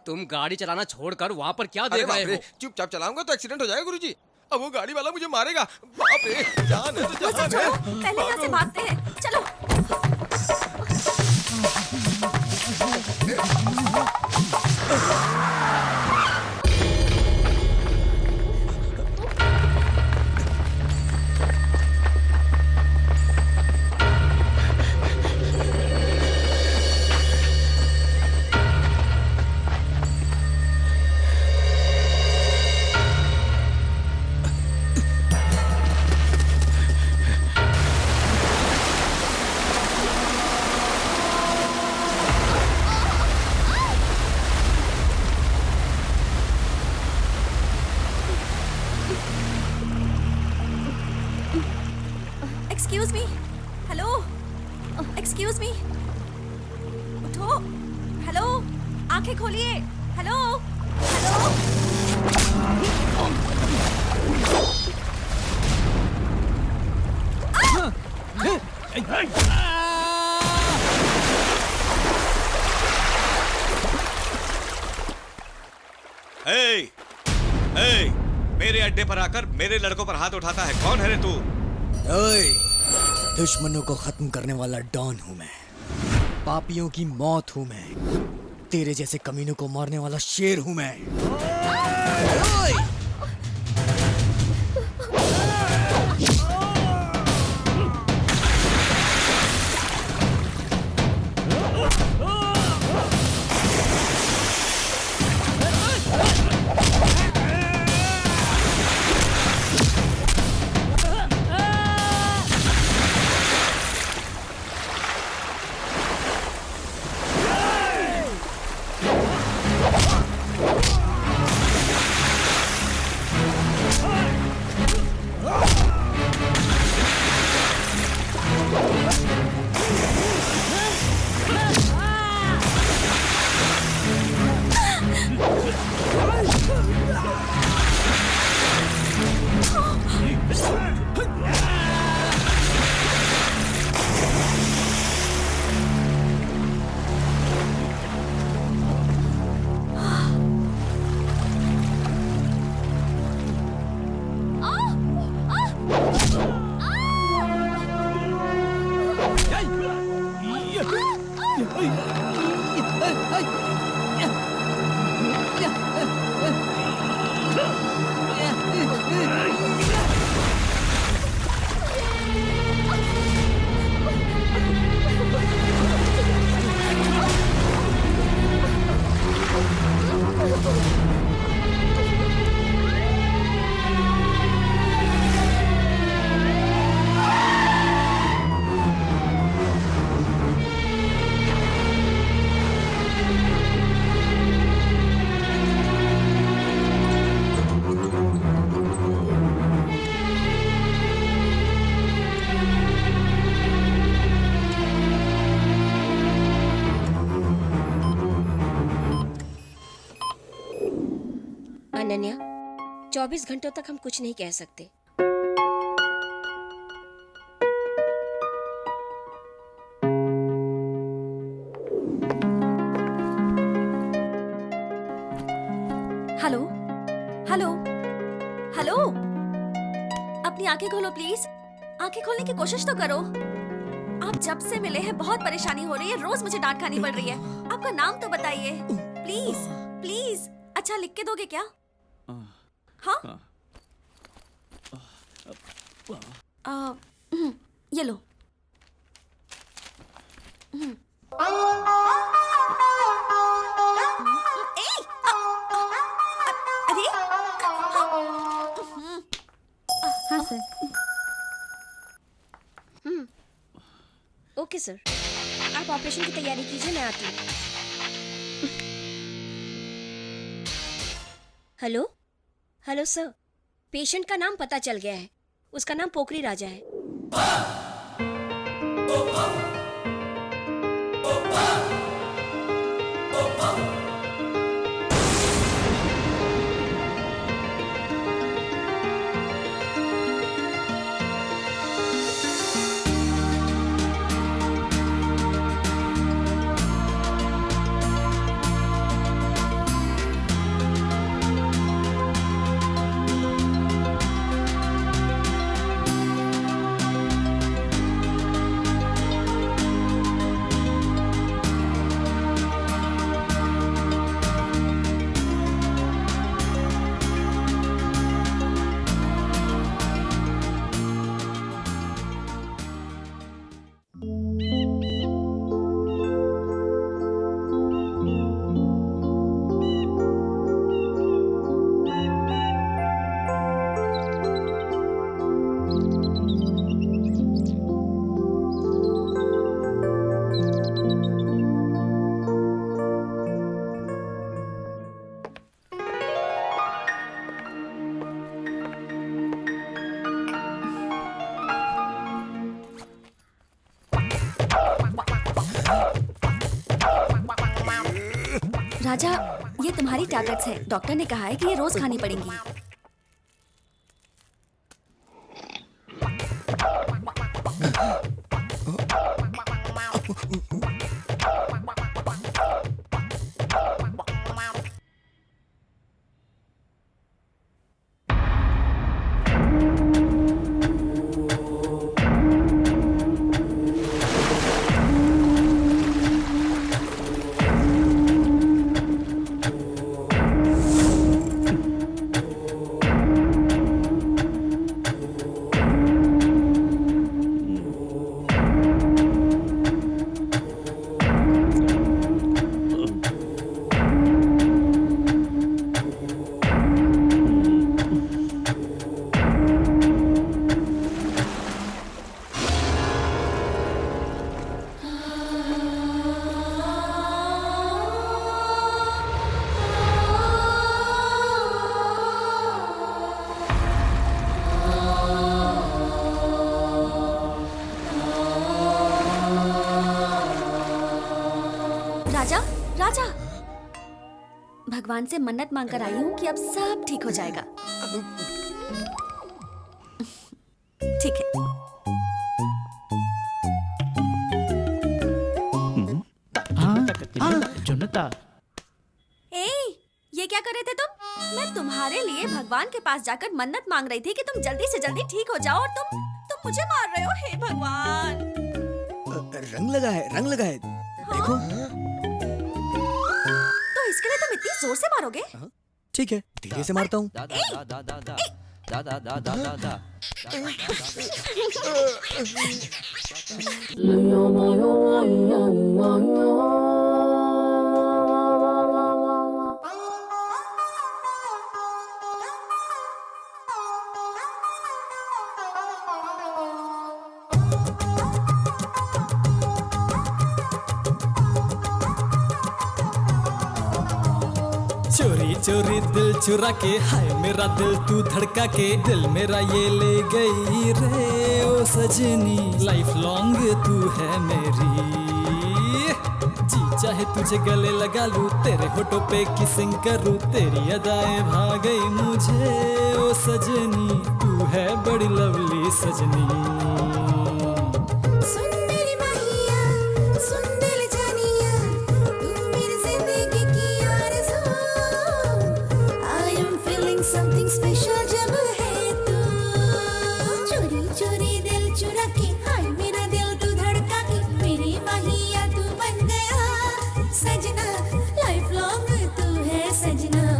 तुम गाड़ी चलाना छोड़कर वहाँ पर क्या अरे देख बाप रहे रे, हो? चुपचाप चलाऊंगा तो एक्सीडेंट हो जाएगा गुरुजी। अब वो गाड़ी वाला मुझे मारेगा। बाप रे, जान है तो वो सब जान है। छोड़ो, पहले यहाँ से भागते हैं। चलो। Excuse me. Hello, excuse me. उठो। हेलो, आंखें खोलिए। Hello, hello. ए, ए, मेरे अड्डे पर आकर मेरे लड़कों पर हाथ उठाता है, कौन है रे तू? ओए, दुश्मनों को खत्म करने वाला डॉन हूं मैं। पापियों की मौत हूं मैं। तेरे जैसे कमीनों को मारने वाला शेर हूं मैं। ओए! अनन्या, 24 घंटों तक हम कुछ नहीं कह सकते। Hello, hello, hello. अपनी आंखें खोलो प्लीज। आंखें खोलने की कोशिश तो करो। आप जब से मिले हैं बहुत परेशानी हो रही है। रोज मुझे डांट खानी पड़ रही है। आपका नाम तो बताइए प्लीज, प्लीज। अच्छा, लिख के दोगे क्या? हाँ, ये लो। अरे, हाँ सर। ओके सर, आप ऑपरेशन की तैयारी कीजिए, मैं आती हूँ। हेलो, हेलो सर, पेशेंट का नाम पता चल गया है। उसका नाम पोखरी राजा है। राजा, ये तुम्हारी टैबलेट्स हैं। डॉक्टर ने कहा है कि ये रोज खानी पड़ेंगी। राजा, राजा, भगवान से मन्नत मांग कर आई हूँ कि अब सब ठीक हो जाएगा। ठीक है। ए, ये क्या कर रहे थे तुम? मैं तुम्हारे लिए भगवान के पास जाकर मन्नत मांग रही थी कि तुम जल्दी से जल्दी ठीक हो जाओ, और तुम मुझे मार रहे हो। हे भगवान! रंग लगा है। देखो। तो इसके लिए तुम इतनी जोर से मारोगे? ठीक है, धीरे से मारता हूँ। चोरी चोरी दिल चुरा के, हाय मेरा दिल तू धड़का के, दिल मेरा ये ले गई रे ओ सजनी। लाइफ लॉन्ग तू है मेरी, जी चाहे तुझे गले लगा लूं, तेरे होठों पे किसिंग करूं, तेरी अदाएं भा गई मुझे ओ सजनी। तू है बड़ी लवली सजनी। Something special जब है तू, चोरी चोरी दिल चुरा के, हाय मेरा दिल तू धड़का के, मेरी माहिया तू बन गया सजना। लाइफ लॉन्ग तू है सजना।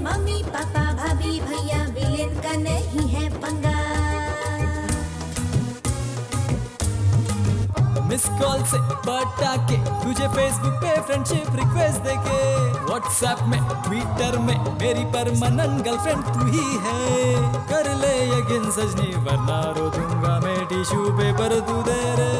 मम्मी पापा भाभी भैया विलेन का नहीं है पंगा। मिस कॉल से पटा के, तुझे फेसबुक पे फ्रेंडशिप रिक्वेस्ट देके, व्हाट्सएप में ट्विटर में मेरी परमानेंट गर्लफ्रेंड तू ही है। कर ले यकीन सजनी, वरना रो दूंगा मैं टिश्यू पेपर तू दे रे।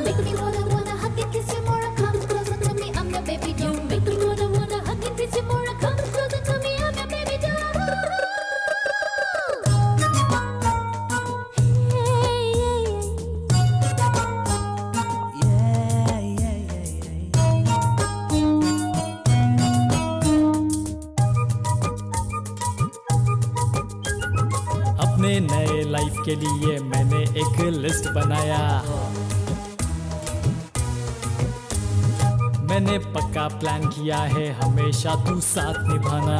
Make me wanna hug you, kiss you more, come closer to me, I'm your baby, don't make me wanna अपने नए लाइफ के लिए मैंने एक लिस्ट बनाया। मैंने पक्का प्लान किया है हमेशा तू साथ निभाना।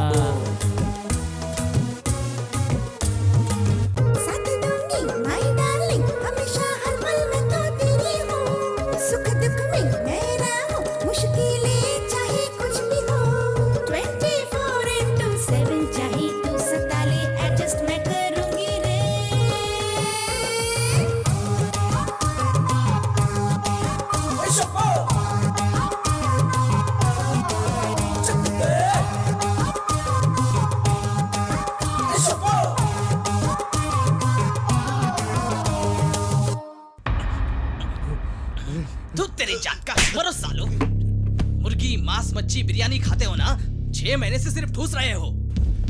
साथ दूंगी माय डार्लिंग, हमेशा हर पल में तो तेरी हूँ। सुख दुख में मेरा हूँ, मुश्किलें चाहे कुछ भी हो। 24/7 चाहे तू सता ले, एडजस्ट मैं करूंगी रे। तू तेरी जात का मरो सालो। मुर्गी मांस मच्छी बिरयानी खाते हो ना, 6 महीने से सिर्फ ठूस रहे हो।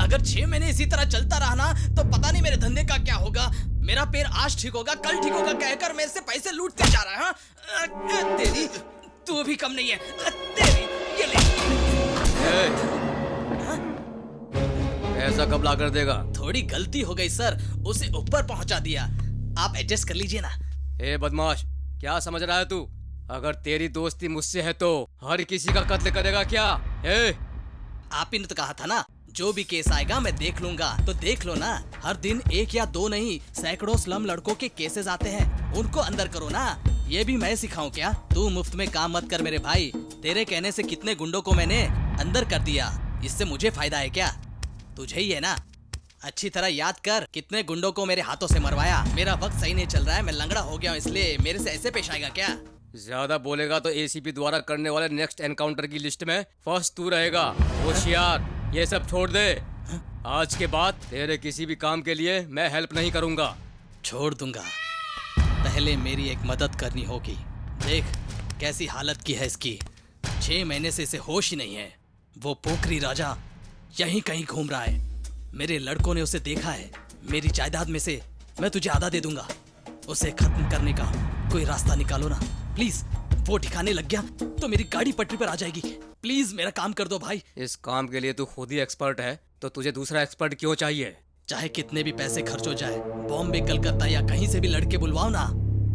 अगर 6 महीने इसी तरह चलता रहा ना तो पता नहीं मेरे धंधे का क्या होगा। मेरा पैर आज ठीक होगा कल ठीक होगा कहकर मेरे से पैसे लूटते जा रहा है। तेरी तू भी कम नहीं है। तेरी ये ले। ऐसा कब ला कर देगा? थोड़ी गलती हो गई सर, उसे ऊपर पहुंचा दिया। आप एडजस्ट कर लीजिए ना। ए बदमाश, क्या समझ रहा है तू? अगर तेरी दोस्ती मुझसे है तो हर किसी का कत्ल करेगा क्या? आप ही ने तो कहा था ना, जो भी केस आएगा मैं देख लूंगा। तो देख लो ना, हर दिन 1 या 2 नहीं सैकड़ों स्लम लड़कों के केसेस आते हैं, उनको अंदर करो ना। ये भी मैं सिखाऊं क्या? तू मुफ्त में काम मत कर मेरे भाई। तेरे कहने से कितने गुंडों को मैंने अंदर कर दिया, इससे मुझे फायदा है क्या? तुझे ही है ना। अच्छी तरह याद कर, कितने गुंडों को मेरे हाथों से मरवाया। मेरा वक्त सही नहीं चल रहा है, मैं लंगड़ा हो गया हूँ, इसलिए मेरे से ऐसे पेश आएगा क्या? ज्यादा बोलेगा तो एसीपी द्वारा करने वाले नेक्स्ट एनकाउंटर की लिस्ट में फर्स्ट तू रहेगा। होशियार, ये सब छोड़ दे। आज के बाद तेरे किसी भी काम के लिए मैं हेल्प नहीं करूंगा। छोड़ दूंगा, पहले मेरी एक मदद करनी होगी। देख कैसी हालत की है इसकी, 6 महीने से इसे होश ही नहीं है। वो पोखरी राजा यहीं कहीं घूम रहा है। मेरे लड़कों ने उसे देखा है। मेरी जायदाद में से मैं तुझे आधा दे दूंगा। उसे खत्म करने का कोई रास्ता निकालो ना प्लीज। वो ठिकाने लग गया तो मेरी गाड़ी पटरी पर आ जाएगी। प्लीज मेरा काम कर दो भाई। इस काम के लिए तू खुद ही एक्सपर्ट है, तो तुझे दूसरा एक्सपर्ट क्यों चाहिए? चाहे कितने भी पैसे खर्च हो जाए, बॉम्बे कलकत्ता या कहीं से भी लड़के बुलवाओ ना।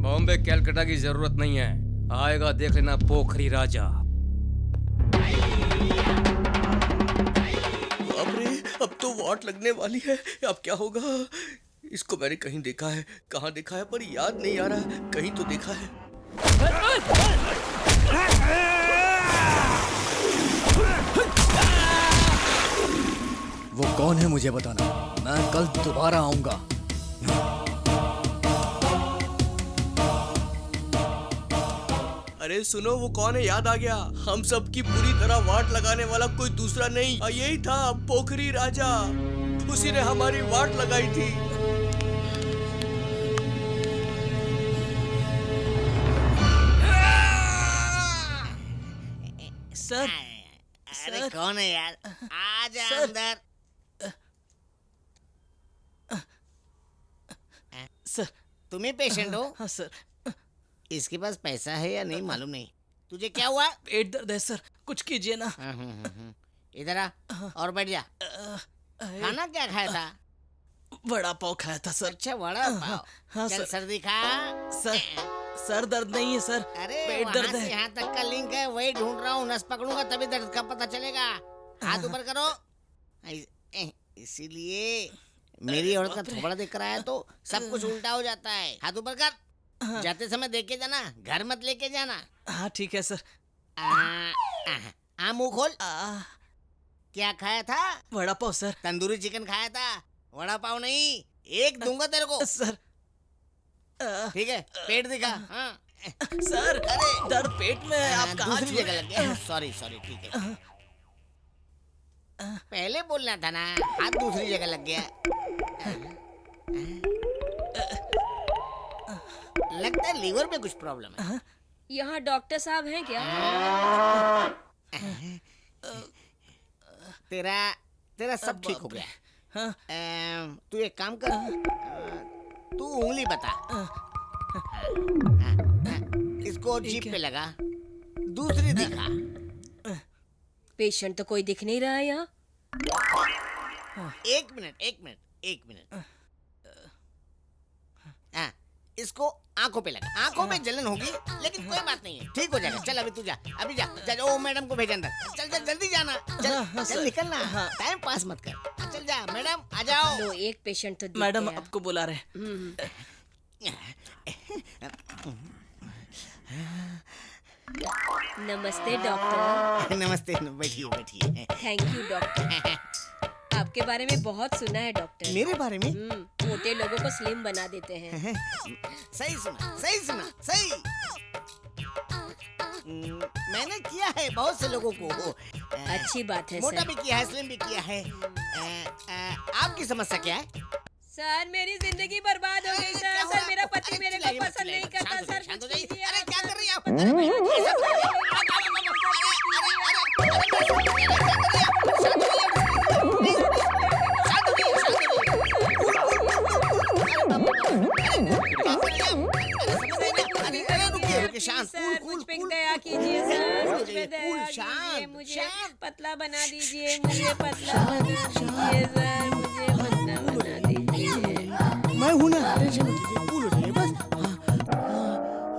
बॉम्बे कलकत्ता की जरूरत नहीं है, आएगा देख लेना पोखरी राजा। अरे अब तो वाट लगने वाली है, अब क्या होगा? इसको मैंने कहीं देखा है, कहाँ देखा है पर याद नहीं आ रहा। कहीं तो देखा है। वो कौन है मुझे बताना, मैं कल दोबारा आऊंगा। अरे सुनो, वो कौन है याद आ गया। हम सब की पूरी तरह वाट लगाने वाला कोई दूसरा नहीं, यही था पोखरी राजा। उसी ने हमारी वाट लगाई थी। सर अरे सर, कौन है यार? आजा सर। अंदर। सर तुम ही पेशेंट हो? हाँ सर। इसके पास पैसा है या नहीं मालूम नहीं। तुझे क्या हुआ? पेट दर्द है सर, कुछ कीजिए ना। इधर आ और बैठ जा। खाना क्या खाया था? वड़ा पाव खाया था सर। अच्छा वड़ा पाव। हाँ चल सर। सर्दी खा। सर सर दर्द नहीं है सर, अरे पेट वहाँ दर्द से है। यहाँ तक का लिंक है, वही ढूंढ रहा हूँ। नस पकड़ूंगा तभी दर्द का पता चलेगा। हाथ ऊपर करो। इसीलिए मेरी औरत का थोबड़ा देख रहा है तो सब कुछ उल्टा हो जाता है। हाथ ऊपर कर। जाते समय देख के जाना, घर मत लेके जाना। हाँ ठीक है सर। मुंह खोल। क्या खाया था? वड़ा पाव सर। तंदूरी चिकन खाया था, वड़ा पाव नहीं। एक दूंगा तेरे को। सर ठीक है, पेट दिखा। हाँ। सर अरे दर्द पेट में है, आप कहाँ दूसरी छुए? जगह लग गया। सॉरी सॉरी, ठीक है। पहले बोलना था ना, हाथ दूसरी जगह लग गया। लगता है लीवर में कुछ प्रॉब्लम है। यहाँ डॉक्टर साहब हैं क्या? तेरा सब ठीक हो गया। तू एक काम कर, तू उंगली बता। इसको जीभ पे लगा, दूसरी दिखा। पेशेंट तो कोई दिख नहीं रहा है यहाँ। एक मिनट। हाँ, इसको आंखों पे लगा। आंखों में जलन होगी लेकिन कोई बात नहीं है, ठीक हो जाएगा। चल अभी तू जा, अभी जा, जा। ओ मैडम को भेज अंदर। चल चल जल्दी जाना, चल चल निकलना, टाइम पास मत कर। चल जा मैडम, आ जाओ। लो एक पेशेंट तो दिख मैडम गया। आपको बुला रहे। नमस्ते डॉक्टर। नमस्ते, बैठिए बैठिए। Thank you doctor. आपके बारे में बहुत सुना है डॉक्टर। मेरे बारे में? मोटे लोगों को स्लिम बना देते हैं। सही सुना, सही सुना, सही। मैंने किया है बहुत से लोगों को। अच्छी बात है मोटा सर। भी किया है, स्लिम भी किया है। आपकी समस्या क्या है? सर मेरी जिंदगी बर्बाद हो गई सर। सर मेरा पति मेरे को पसंद नहीं करता सर। शांत हो जाइए। अरे क्या कर रही हैं आप? शांत, सर मुझ पे दया कीजिए सर। मुझ पे दया कीजिए। मुझे पतला बना दीजिए। मुझे पतला बना दीजिए सर। मुझे पतला बना दीजिए। मैं हूं ना, टेंशन मत लीजिए, कूल हो जाइए बस।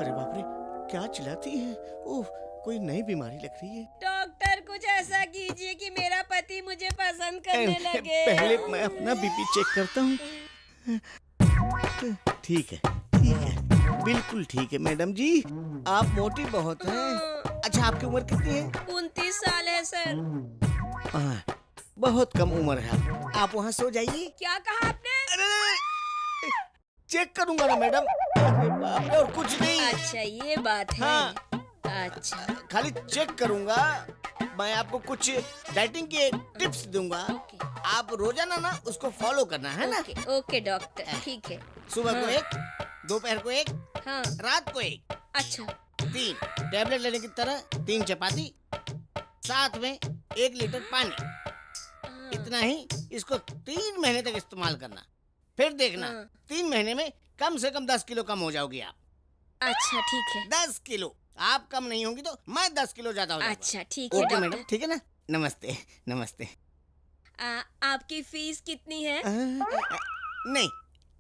अरे बाप रे, क्या चिल्लाती है? ओह, कोई नई बीमारी लग रही है। डॉक्टर कुछ ऐसा कीजिए कि मेरा पति मुझे पसंद करने लगे। पहले मैं अपना बीपी चेक करता हूँ। ठीक है, ठीक है, बिल्कुल ठीक है मैडम जी। आप मोटी बहुत हैं। अच्छा, आपकी उम्र कितनी है? 29 साल है सर। बहुत कम उम्र है। आप वहाँ सो जाइए। क्या कहा आपने? अरे चेक करूंगा ना मैडम। अरे बाप रे, और कुछ नहीं। अच्छा ये बात है। हाँ। अच्छा खाली चेक करूंगा। मैं आपको कुछ डाइटिंग के टिप्स दूंगा। ओके आप रोजाना ना उसको फॉलो करना है ना। ओके ओके डॉक्टर, ठीक है। सुबह को हाँ। 1, दोपहर को 1, हाँ रात को 1। अच्छा 3 टैबलेट लेने की तरह 3 चपाती, साथ में 1 लीटर पानी। हाँ। इतना ही इसको 3 महीने तक इस्तेमाल करना। फिर देखना हाँ। 3 महीने में कम से कम 10 किलो कम हो जाओगी आप। अच्छा ठीक है। 10 किलो। आप कम नहीं होंगी तो मैं 10 किलो ज्यादा हो जाऊंगा। अच्छा ठीक है ओके डॉक्टर। मैडम, ठीक है ना। नमस्ते, नमस्ते। आपकी फीस कितनी है? नहीं,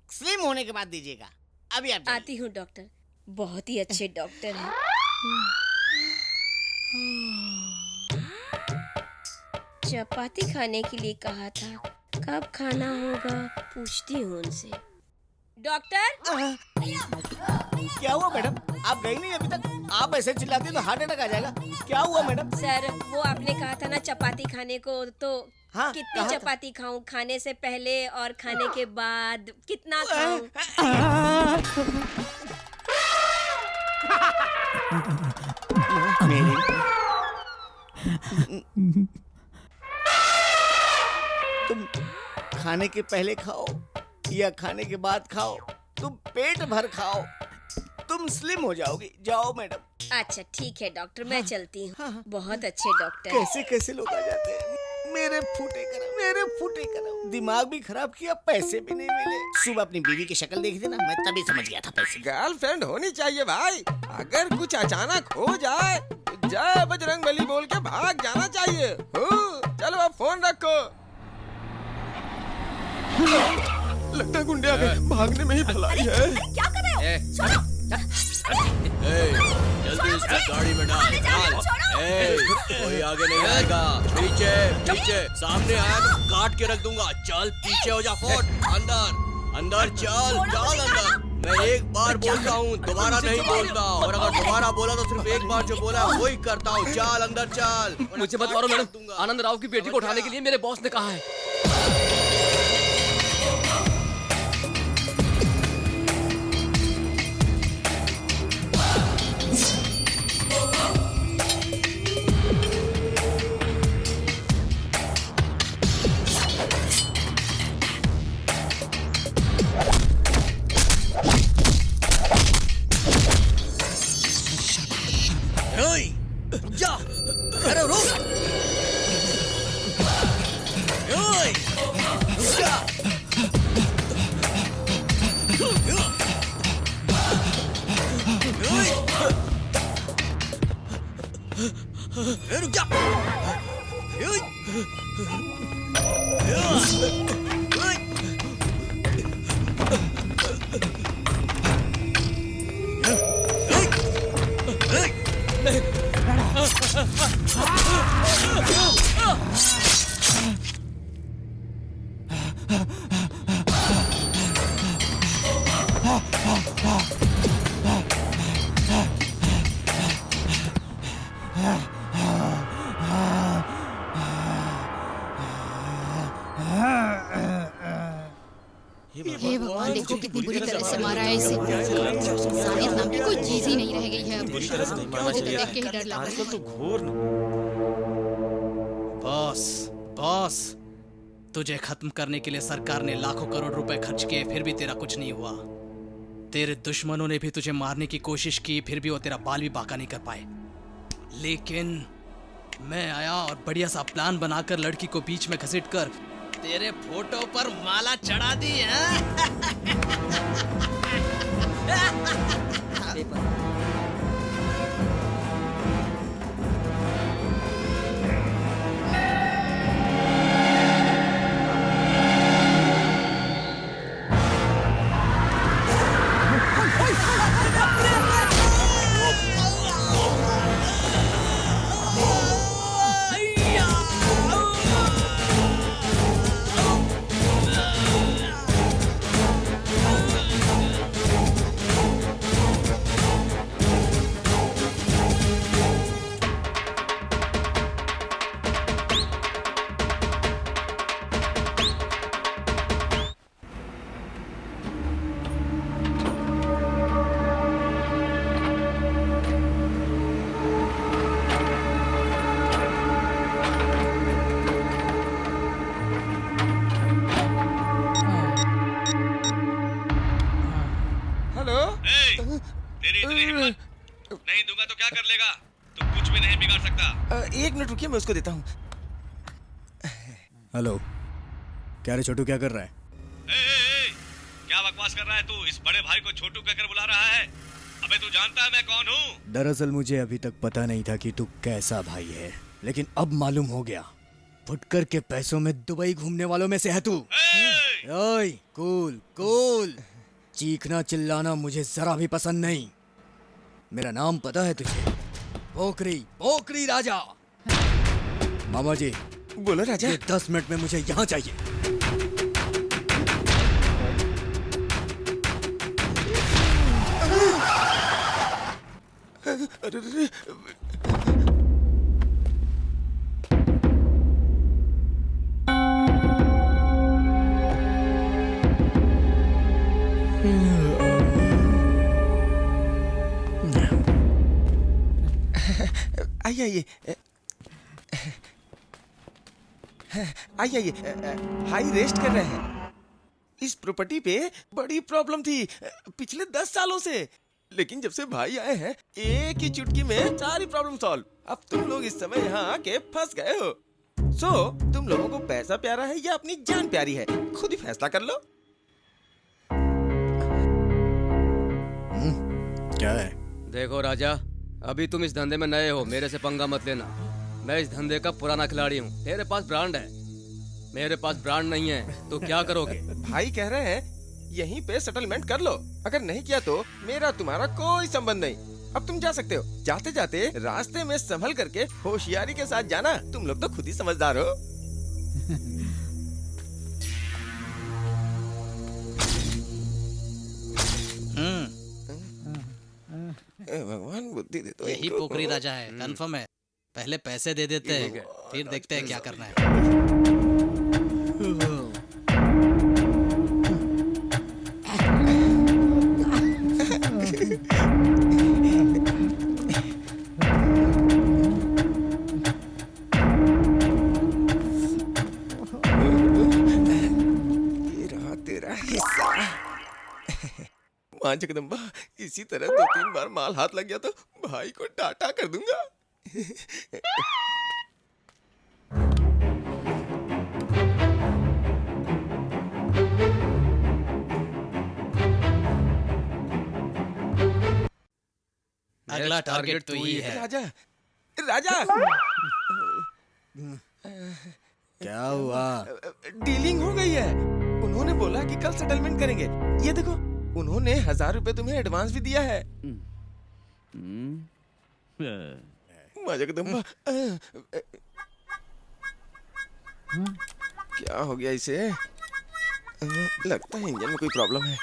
स्लिम होने के बाद दीजिएगा। अभी आप जाइए। आती हूँ डॉक्टर। बहुत ही अच्छे डॉक्टर हैं। चपाती खाने के लिए कहा था, कब खाना होगा पूछती हूँ उनसे। डॉक्टर क्या हुआ मैडम? आप गई नहीं अभी तक? आप ऐसे चिल्लाती तो हार्ट अटैक आ जाएगा। क्या हुआ मैडम? सर वो आपने कहा था ना चपाती खाने को, तो हाँ, कितनी कहा था। चपाती खाऊं? खाने से पहले और खाने के बाद कितना खाऊं? तुम खाने के पहले खाओ या खाने के बाद खाओ, तुम पेट भर खाओ, तुम स्लिम हो जाओगी। जाओ मैडम। अच्छा ठीक है डॉक्टर, मैं चलती हूँ। हाँ। बहुत अच्छे डॉक्टर हैं। कैसे कैसे लोग आ जाते हैं। मेरे फूटे करम, मेरे फूटे करम। दिमाग भी खराब किया, पैसे भी नहीं मिले। सुबह अपनी बीवी की शक्ल देखी थी ना, मैं तभी समझ गया था पैसे। गर्लफ्रेंड होनी चाहिए भाई। अगर कुछ अचानक हो जाए तो जय बजरंगबली बोल के भाग जाना चाहिए। चलो अब फोन रखो। लगता है गुंडे आ गए। भागने में ही भलाई है। क्या कर रहे हो? छोड़ो। जल्दी इसको गाड़ी में डाल। कोई आगे नहीं आएगा। पीछे पीछे, सामने आया तो काट के रख दूंगा। चल पीछे हो जा फोर्ट। अंदर अंदर चल, चल अंदर। मैं एक बार बोलता हूँ, दोबारा नहीं बोलता। और अगर दोबारा बोला तो सिर्फ एक बार जो बोला वही करता हूँ। चल अंदर चल। मुझे मत मारो मैडम। आनंद राव की बेटी को उठाने के लिए मेरे बॉस ने कहा है। जा, अरे रुक। ओए, रुक जा। रुक जा। हे भगवान, देखो कितनी बुरी तरह से मारा है इसे। सानिया नाम की कोई चीज ही नहीं रह गई है अब। मुझे तो देख के ही डर लग रहा है। बॉस, तुझे खत्म करने के लिए सरकार ने लाखों करोड़ रुपए खर्च किए, फिर भी तेरा कुछ नहीं हुआ। तेरे दुश्मनों ने भी तुझे मारने की कोशिश की, फिर भी वो तेरा बाल भी बांका नहीं कर पाए। लेकिन मैं आया और बढ़िया सा प्लान बनाकर लड़की को बीच में घसीटकर तेरे फोटो पर माला चढ़ा दी है। नहीं दूंगा तो क्या कर लेगा? तू कुछ भी नहीं बिगाड़ सकता। एक मिनट रुकिए, मैं उसको देता हूँ। हेलो, क्या रे छोटू, क्या कर रहा है? क्या बकवास कर रहा है तू? इस बड़े भाई को छोटू कहकर बुला रहा है? अबे तू जानता है मैं कौन हूँ? दरअसल मुझे अभी तक पता नहीं था कि तू कैसा भाई है, लेकिन अब मालूम हो गया। फुटकर के पैसों में दुबई घूमने वालों में से है तू। ओए, कूल कूल, चीखना चिल्लाना मुझे जरा भी पसंद नहीं। मेरा नाम पता है तुझे? पोखरी, पोखरी राजा। मामा जी बोलो राजा। 10 मिनट में मुझे यहाँ चाहिए। अरे आइए आइए, हाई रेस्ट कर रहे हैं। इस प्रॉपर्टी पे बड़ी प्रॉब्लम थी पिछले 10 सालों से, लेकिन जब से भाई आए हैं एक ही चुटकी में सारी प्रॉब्लम सॉल्व। अब तुम लोग इस समय यहाँ आके फंस गए हो। तुम लोगों को पैसा प्यारा है या अपनी जान प्यारी है, खुद ही फैसला कर लो। क्या है? देखो राजा, अभी तुम इस धंधे में नए हो, मेरे से पंगा मत लेना। मैं इस धंधे का पुराना खिलाड़ी हूँ। तेरे पास ब्रांड है, मेरे पास ब्रांड नहीं है, तो क्या करोगे? भाई कह रहे हैं यहीं पे सेटलमेंट कर लो। अगर नहीं किया तो मेरा तुम्हारा कोई संबंध नहीं। अब तुम जा सकते हो। जाते जाते रास्ते में संभल करके होशियारी के साथ जाना। तुम लोग तो खुद ही समझदार हो। भगवान बुद्धि दे तो। यही पोखरी राजा है, कंफर्म है। पहले पैसे दे देते हैं, फिर देखते हैं क्या करना है। जगदम्बा, इसी तरह 2-3 बार माल हाथ लग गया तो भाई को टाटा कर दूंगा। अगला टारगेट तो ही है। राजा, राजा क्या हुआ? डीलिंग हो गई है। उन्होंने बोला कि कल सेटलमेंट करेंगे। ये देखो, उन्होंने 1000 रुपए तुम्हें एडवांस भी दिया है। जगदम्बा, क्या हो गया इसे? लगता है इंजन में कोई प्रॉब्लम है।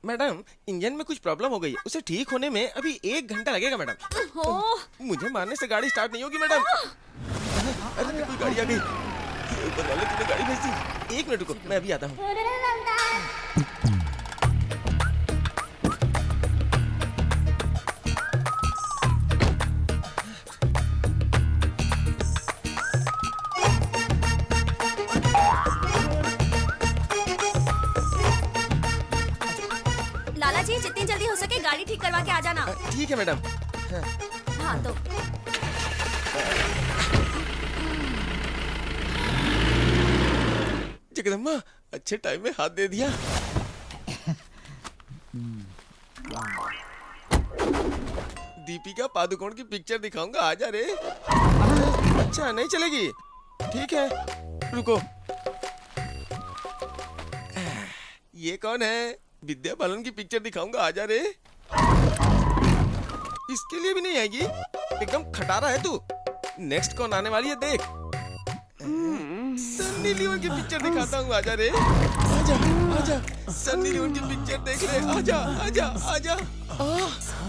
मैडम, इंजन में कुछ प्रॉब्लम हो गई है। उसे ठीक होने में अभी 1 घंटा लगेगा मैडम। मुझे मारने से गाड़ी स्टार्ट नहीं होगी मैडम। अरे कोई गाड़ी आ गई। ऊपर वाले तूने गाड़ी भेज दी। 1 मिनट रुको, मैं अभी आता हूँ। लाला जी, जितनी जल्दी हो सके गाड़ी ठीक करवा के आ जाना। ठीक है मैडम। हाँ तो जगदम्बा, अच्छे टाइम में हाथ दे दिया। दीपिका पादुकोण की पिक्चर दिखाऊंगा, आजा रे। अच्छा, नहीं चलेगी? ठीक है, रुको। ये कौन है? विद्या बालन की पिक्चर दिखाऊंगा, आजा रे। इसके लिए भी नहीं आएगी? एकदम खटारा है तू। नेक्स्ट कौन आने वाली है देख। सन्नी लियोन की पिक्चर दिखाता हूँ, आजा रे। आजा आजा, सन्नी लियोन की पिक्चर देख ले। आजा आजा आजा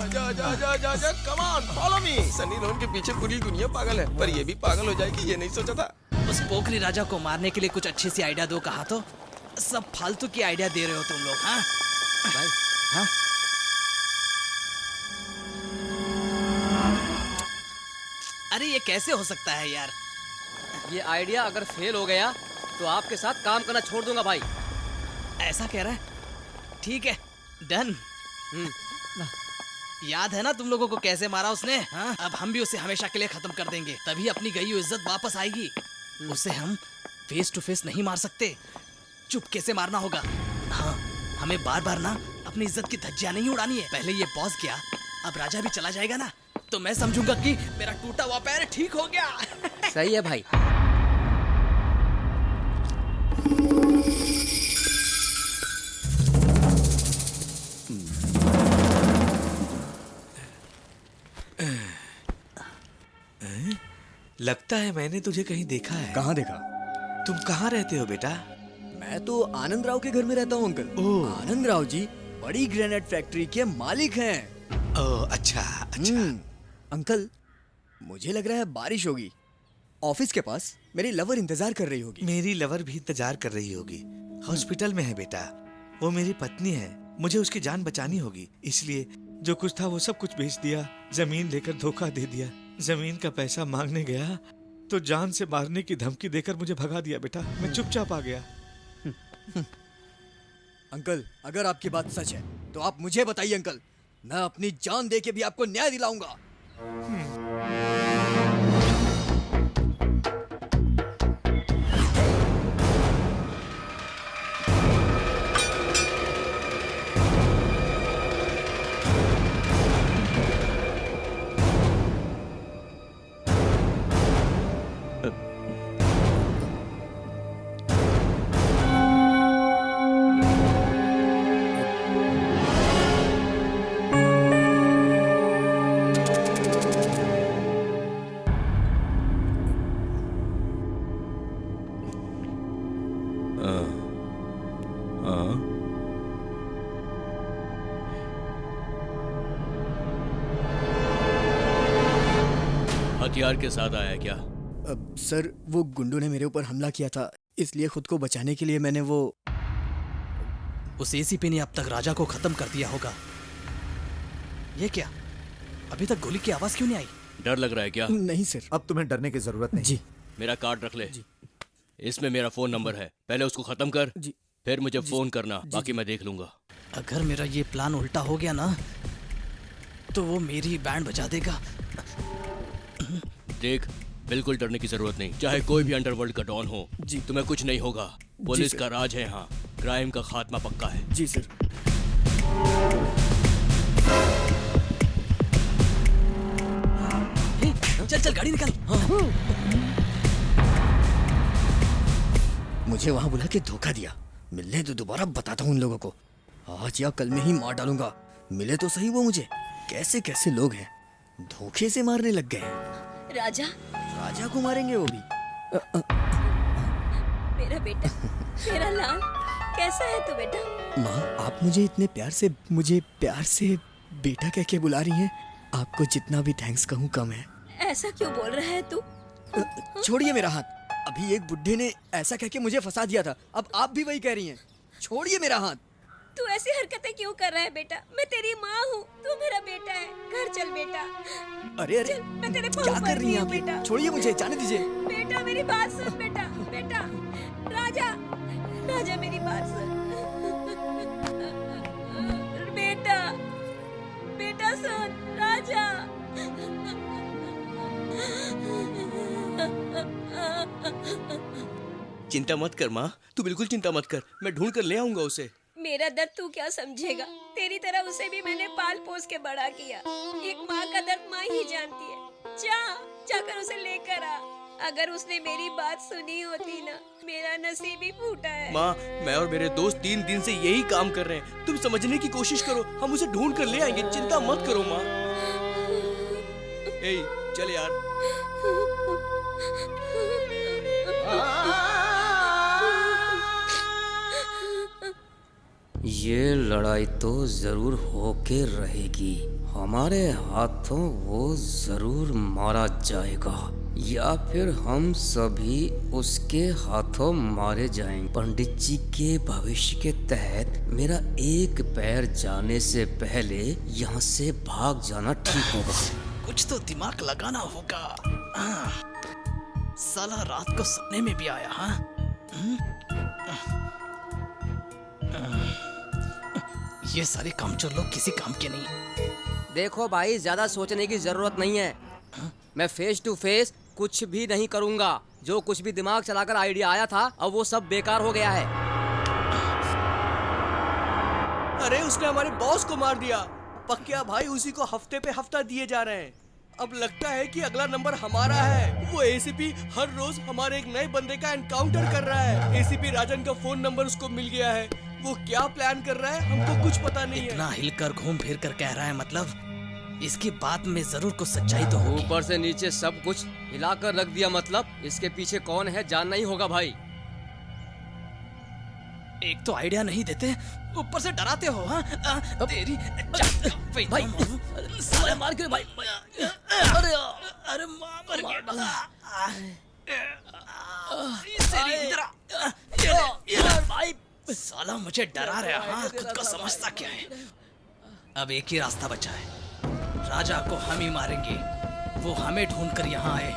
आजा आजा आजा आजा आजा, come on follow me. Sunny Leone के पीछे पूरी दुनिया पागल है, पर ये भी पागल हो जाएगी, ये नहीं सोचा था। उस पोखरी राजा को मारने के लिए कुछ अच्छी सी आइडिया दो, कहा तो सब फालतू की आइडिया दे रहे हो तुम लोग। हाँ भाई, हाँ अरे ये कैसे हो सकता है यार? ये आइडिया अगर फेल हो गया तो आपके साथ काम करना छोड़ दूंगा भाई। ऐसा कह रहा है? ठीक है, डन। याद है ना तुम लोगों को कैसे मारा उसने? हाँ? अब हम भी उसे हमेशा के लिए खत्म कर देंगे, तभी अपनी गई हुई इज्जत वापस आएगी। उसे हम फेस टू फेस नहीं मार सकते, चुपके से मारना होगा। हाँ, हमें बार बार ना अपनी इज्जत की धज्जियां नहीं उड़ानी है। पहले ये बॉस गया, अब राजा भी चला जाएगा ना, तो मैं समझूंगा कि मेरा टूटा हुआ पैर ठीक हो गया। सही है भाई। लगता है मैंने तुझे कहीं देखा है। कहाँ देखा? तुम कहाँ रहते हो बेटा? मैं तो आनंद राव के घर में रहता हूँ अंकल। आनंद राव जी बड़ी ग्रेनाइट फैक्ट्री के मालिक हैं। ओह, अच्छा अच्छा। अंकल, मुझे लग रहा है बारिश होगी। ऑफिस के पास मेरी लवर इंतजार कर रही होगी। मेरी लवर भी इंतजार कर रही होगी। हॉस्पिटल में है बेटा। वो मेरी पत्नी है, मुझे उसकी जान बचानी होगी, इसलिए जो कुछ था वो सब कुछ बेच दिया। जमीन लेकर धोखा दे दिया। जमीन का पैसा मांगने गया तो जान से मारने की धमकी देकर मुझे भगा दिया बेटा। मैं चुपचाप आ गया। अंकल, अगर आपकी बात सच है तो आप मुझे बताइए अंकल, मैं अपनी जान दे के भी आपको न्याय दिलाऊंगा। हथियार के साथ आया क्या? सर, वो गुंडों ने मेरे ऊपर हमला किया था, इसलिए खुद को बचाने के लिए मैंने वो। उस एसीपी ने अब तक राजा को खत्म कर दिया होगा। ये क्या, अभी तक गोली की आवाज क्यों नहीं आई? डर लग रहा है क्या? नहीं सर। अब तुम्हें डरने की जरूरत नहीं। जी। मेरा कार्ड रख ले। इसमें मेरा फोन नंबर है, पहले उसको खत्म कर। जी। फिर मुझे फोन करना, बाकी मैं देख लूंगा। अगर मेरा ये प्लान उल्टा हो गया ना तो वो मेरी बैंड बजा देगा। देख, बिल्कुल डरने की जरूरत नहीं, चाहे कोई भी अंडरवर्ल्ड का डॉन हो। जी। तुम्हें कुछ नहीं होगा, पुलिस का राज है यहाँ, क्राइम का खात्मा पक्का है। जी सर। चल चल गाड़ी निकाल। मुझे वहां बुला के धोखा दिया, मिलने तो दोबारा बताता हूँ उन लोगों को। आज या कल में ही मार डालूंगा। मिले तो सही वो मुझे। कैसे कैसे लोग हैं, धोखे से मारने लग गए हैं। राजा राजा को मारेंगे वो भी। मेरा बेटा, मेरा लाल, कैसा है तू बेटा? माँ, आप मुझे इतने प्यार से बेटा कह के बुला रही हैं। आपको जितना भी थैंक्स कहूँ कम है। ऐसा क्यों बोल रहा है तू? छोड़िए मेरा हाथ। अभी एक बुड्ढे ने ऐसा कह के मुझे फंसा दिया था, अब आप भी वही कह रही हैं। छोड़िए मेरा हाथ। तू ऐसी हरकतें क्यों कर रहा है बेटा? मैं तेरी माँ हूँ, तू मेरा बेटा है। घर चल बेटा। अरे चल, मैं तेरे पाँव क्या कर रही हैं पड़ती हूँ आप? बेटा। छोड़िए मुझे, जाने दीजिए। बेटा मेरी बात सुन बेटा। बेटा राजा, राजा मेरी बात सुन। बेटा, बेटा सुन राजा। चिंता मत कर माँ, तू बिल्कुल चिंता मत कर, मैं ढूंढ कर ले आऊंगा उसे। मेरा दर्द तू क्या समझेगा? तेरी तरह उसे भी मैंने पाल पोस के बड़ा किया। एक माँ का दर्द माँ ही जानती है। जाकर उसे लेकर आ। अगर उसने मेरी बात सुनी होती ना, मेरा नसीब ही फूटा है। माँ, मैं और मेरे दोस्त 3 दिन से यही काम कर रहे हैं। तुम समझने की कोशिश करो, हम उसे ढूंढ कर ले आएंगे। चिंता मत करो माँ। ए, चल यार। ये लड़ाई तो जरूर होके रहेगी। हमारे हाथों वो जरूर मारा जाएगा, या फिर हम सभी उसके हाथों मारे जाएंगे। पंडित जी के भविष्य के तहत मेरा एक पैर जाने से पहले यहाँ से भाग जाना ठीक होगा। कुछ तो दिमाग लगाना होगा। साला रात को सपने में भी आया। हाँ, ये सारे कामचोर लोग किसी काम के नहीं। देखो भाई, ज्यादा सोचने की जरूरत नहीं है। मैं फेस टू फेस कुछ भी नहीं करूंगा। जो कुछ भी दिमाग चलाकर आइडिया आया था, अब वो सब बेकार हो गया है। अरे उसने हमारे बॉस को मार दिया। पक्या भाई उसी को हफ्ते पे हफ्ता दिए जा रहे हैं। अब लगता है कि अगला नंबर हमारा है। वो एसीपी हर रोज हमारे एक नए बंदे का एनकाउंटर कर रहा है। एसीपी राजन का फोन नंबर उसको मिल गया है। वो क्या प्लान कर रहा है हमको कुछ पता नहीं है। इतना हिलकर घूम फिर कर कह रहा है, मतलब इसकी बात में जरूर कुछ सच्चाई तो होगी। ऊपर से नीचे सब कुछ हिलाकर रख दिया, मतलब इसके पीछे कौन है जानना ही होगा भाई। एक तो आइडिया नहीं देते, ऊपर से डराते हो। हाँ, तेरी भाई साले मार के भाई। अरे मर गया भाई। साला मुझे डरा रहा। हाँ, खुद को समझता क्या है। अब एक ही रास्ता बचा है, राजा को हम ही मारेंगे। वो हमें ढूंढकर यहाँ आए,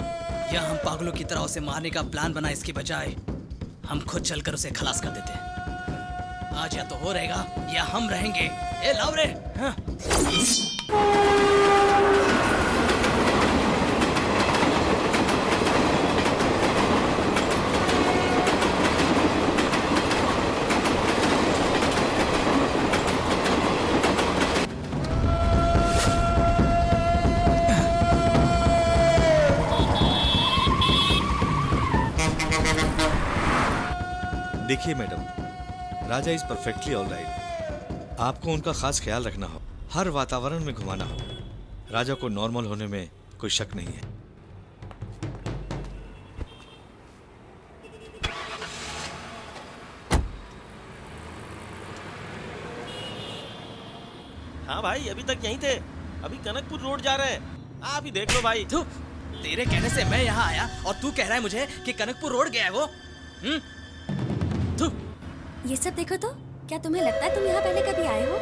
या हम पागलों की तरह उसे मारने का प्लान बना। इसकी बजाय हम खुद चलकर उसे खलास कर देते। आज या तो वो रहेगा या हम रहेंगे। ए लावरे, हाँ। देखिए madam, Raja is perfectly all right. आपको उनका खास ख्याल रखना हो, हर वातावरण में घुमाना हो। राजा को नॉर्मल होने में कोई शक नहीं है। हाँ भाई, अभी तक यहीं थे। अभी कनकपुर रोड जा रहे हैं। आप ही देख लो भाई। तेरे कहने से मैं यहाँ आया और तू कह रहा है मुझे कि कनकपुर रोड गया है वो। ये सब देखो तो क्या तुम्हें लगता है तुम यहाँ पहले कभी आए हो?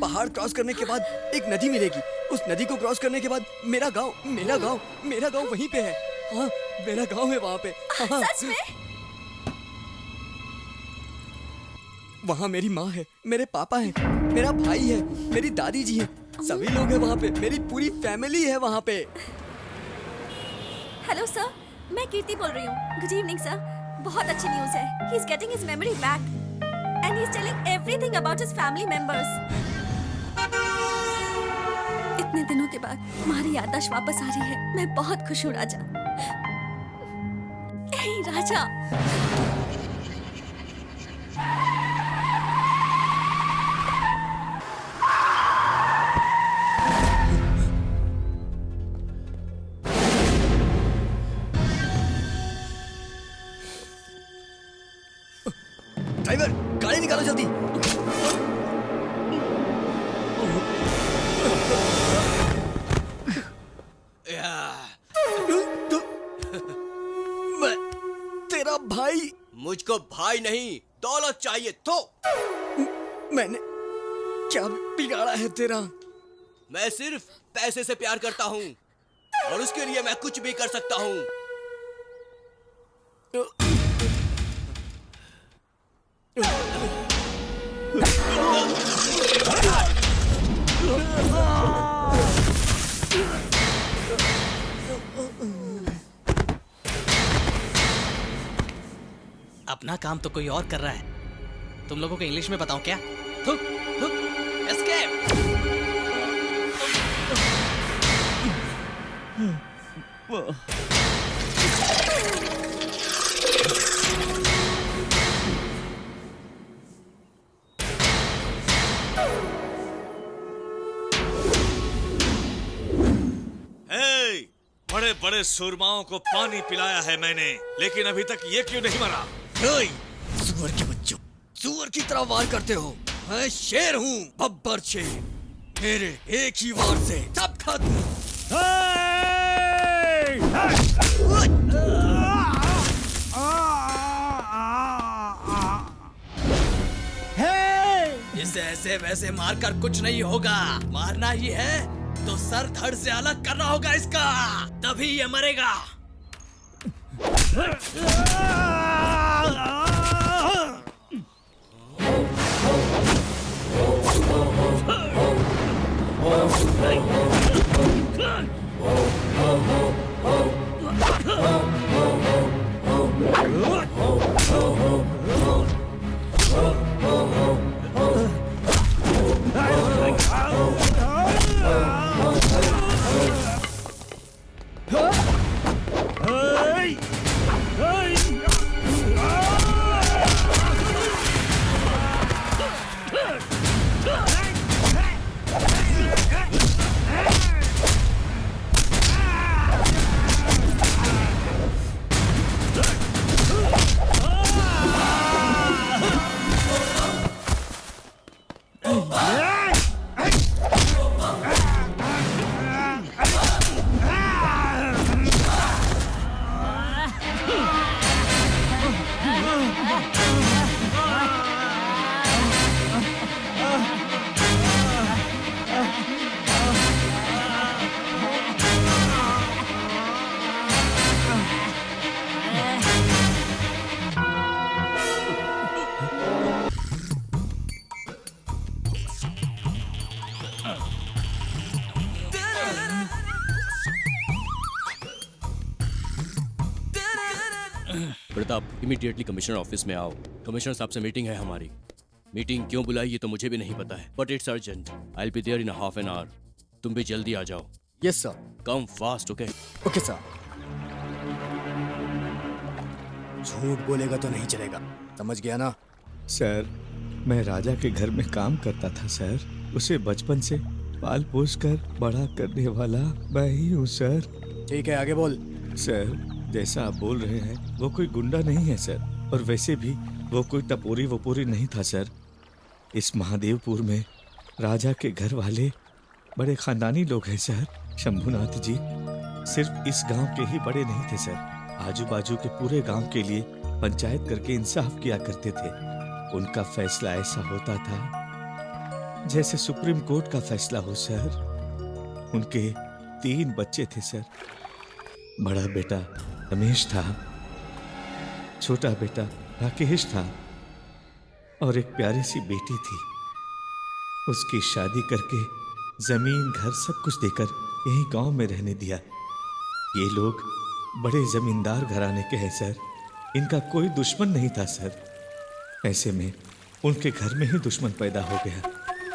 पहाड़ क्रॉस करने के बाद एक नदी मिलेगी। उस नदी को क्रॉस करने के बाद मेरा गांव वहीं पे है। हाँ, मेरा गांव है वहाँ पे। हाँ। सच में? वहाँ मेरी माँ है, मेरे पापा है, मेरा भाई है, मेरी दादी जी है, सभी लोग हैं वहाँ पे। मेरी पूरी फैमिली है वहाँ पे। हेलो सर, मैं कीर्ति बोल रही हूँ। Good evening sir. बहुत अच्छी न्यूज़ है। He is getting his memory back. and he's telling everything about his family members. इतने दिनों के बाद हमारी याददाश्त वापस आ रही है। मैं बहुत खुश हूँ राजा। हे राजा। ड्राइवर, गाड़ी निकालो जल्दी। मैं तेरा भाई। मुझको भाई नहीं, दौलत चाहिए तो। मैंने क्या बिगाड़ा है तेरा? मैं सिर्फ पैसे से प्यार करता हूँ और उसके लिए मैं कुछ भी कर सकता हूँ। अपना काम तो कोई और कर रहा है, तुम लोगों को इंग्लिश में बताऊं क्या? थुक, थुक, एस्केप। बड़े बड़े सूरमाओं को पानी पिलाया है मैंने, लेकिन अभी तक ये क्यों नहीं मरा? सुअर के बच्चों, सुअर की तरह वार करते हो। मैं शेर हूँ, बब्बर शेर। मेरे एक ही वार से सब खत्म। इसे ऐसे वैसे मारकर कुछ नहीं होगा। मारना ही है तो सर धड़ से अलग करना होगा इसका, तभी ये मरेगा। प्रताप, इमीडिएटली कमिश्नर ऑफिस में आओ। कमिश्नर साहब से मीटिंग है हमारी। मीटिंग क्यों बुलाई ये तो मुझे भी नहीं पता है, but it's urgent. I will be there in half an hour. तुम भी जल्दी आ जाओ। Yes sir. Come fast, okay? Okay sir. झूठ बोलेगा तो नहीं चलेगा, समझ गया ना? सर, मैं राजा के घर में काम करता था सर। उसे बचपन से पाल पोस कर बड़ा करने वाला मैं ही हूँ सर। ठीक है, आगे बोल। सर, जैसा आप बोल रहे हैं वो कोई गुंडा नहीं है सर, और वैसे भी वो कोई टपोरी वपोरी नहीं था सर। इस महादेवपुर में राजा के घर वाले बड़े खानदानी लोग हैं सर। शंभुनाथ जी सिर्फ इस गांव के ही बड़े नहीं थे सर, आजू बाजू के पूरे गांव के लिए पंचायत करके इंसाफ किया करते थे। उनका फैसला ऐसा होता था जैसे सुप्रीम कोर्ट का फैसला हो सर। उनके 3 बच्चे थे सर। बड़ा बेटा रमेश था, छोटा बेटा राकेश था, और एक प्यारी सी बेटी थी। उसकी शादी करके जमीन घर सब कुछ देकर यही गांव में रहने दिया। ये लोग बड़े जमींदार घराने के हैं सर। इनका कोई दुश्मन नहीं था सर। ऐसे में उनके घर में ही दुश्मन पैदा हो गया।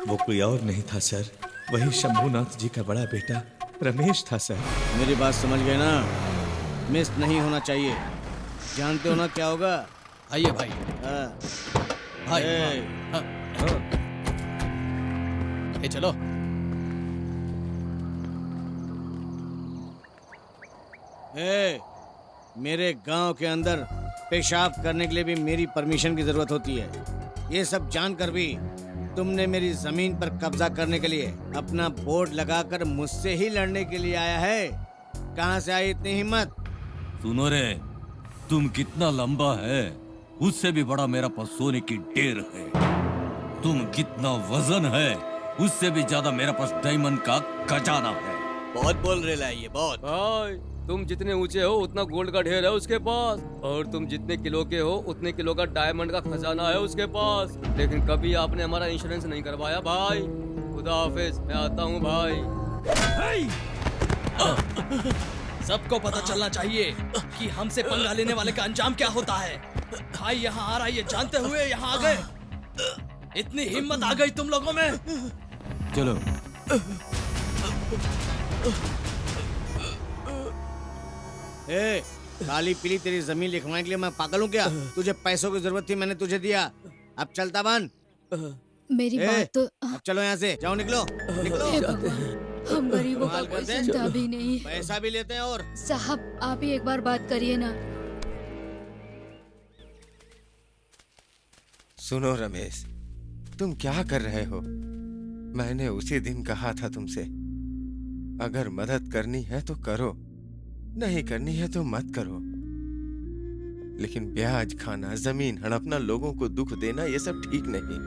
वो कोई और नहीं था सर, वही शंभूनाथ जी का बड़ा बेटा रमेश था सर। मेरी बात समझ गए ना? मिस नहीं होना चाहिए। जानते हो ना क्या होगा? आइए भाई। भाई ये चलो। मेरे गांव के अंदर पेशाब करने के लिए भी मेरी परमिशन की जरूरत होती है। ये सब जानकर भी तुमने मेरी जमीन पर कब्जा करने के लिए अपना बोर्ड लगाकर मुझसे ही लड़ने के लिए आया है। कहां से आई इतनी हिम्मत? सुनो रे, तुम कितना लंबा है उससे भी बड़ा मेरा पास सोने की ढेर है। तुम कितना वजन है उससे भी ज्यादा मेरा पास डायमंड का खजाना है। बहुत बोल रहे ला ये, बहुत। भाई तुम जितने ऊंचे हो उतना गोल्ड का ढेर है उसके पास, और तुम जितने किलो के हो उतने किलो का डायमंड का खजाना है उसके पास। लेकिन कभी आपने हमारा इंश्योरेंस नहीं करवाया भाई। खुदा हाफिज, मैं आता हूँ भाई। सबको पता चलना चाहिए कि हमसे पंगा लेने वाले का अंजाम क्या होता है। भाई यहाँ आ रहा है ये जानते हुए यहाँ आ गए। इतनी हिम्मत आ गई तुम लोगों में। चलो काली पीली तेरी जमीन लिखवाने के लिए मैं पागल हूँ क्या? तुझे पैसों की जरूरत थी, मैंने तुझे दिया। अब चलता बन। मेरी बात तो। अब चलो यहाँ से, जाओ निकलो निकलो। हम गरीबों का कोई चिंता भी नहीं। पैसा भी लेते हैं। और साहब आप ही एक बार बात करिए ना। सुनो रमेश, तुम क्या कर रहे हो? मैंने उसी दिन कहा था तुमसे, अगर मदद करनी है तो करो, नहीं करनी है तो मत करो। लेकिन ब्याज खाना, जमीन हड़पना, लोगों को दुख देना, ये सब ठीक नहीं।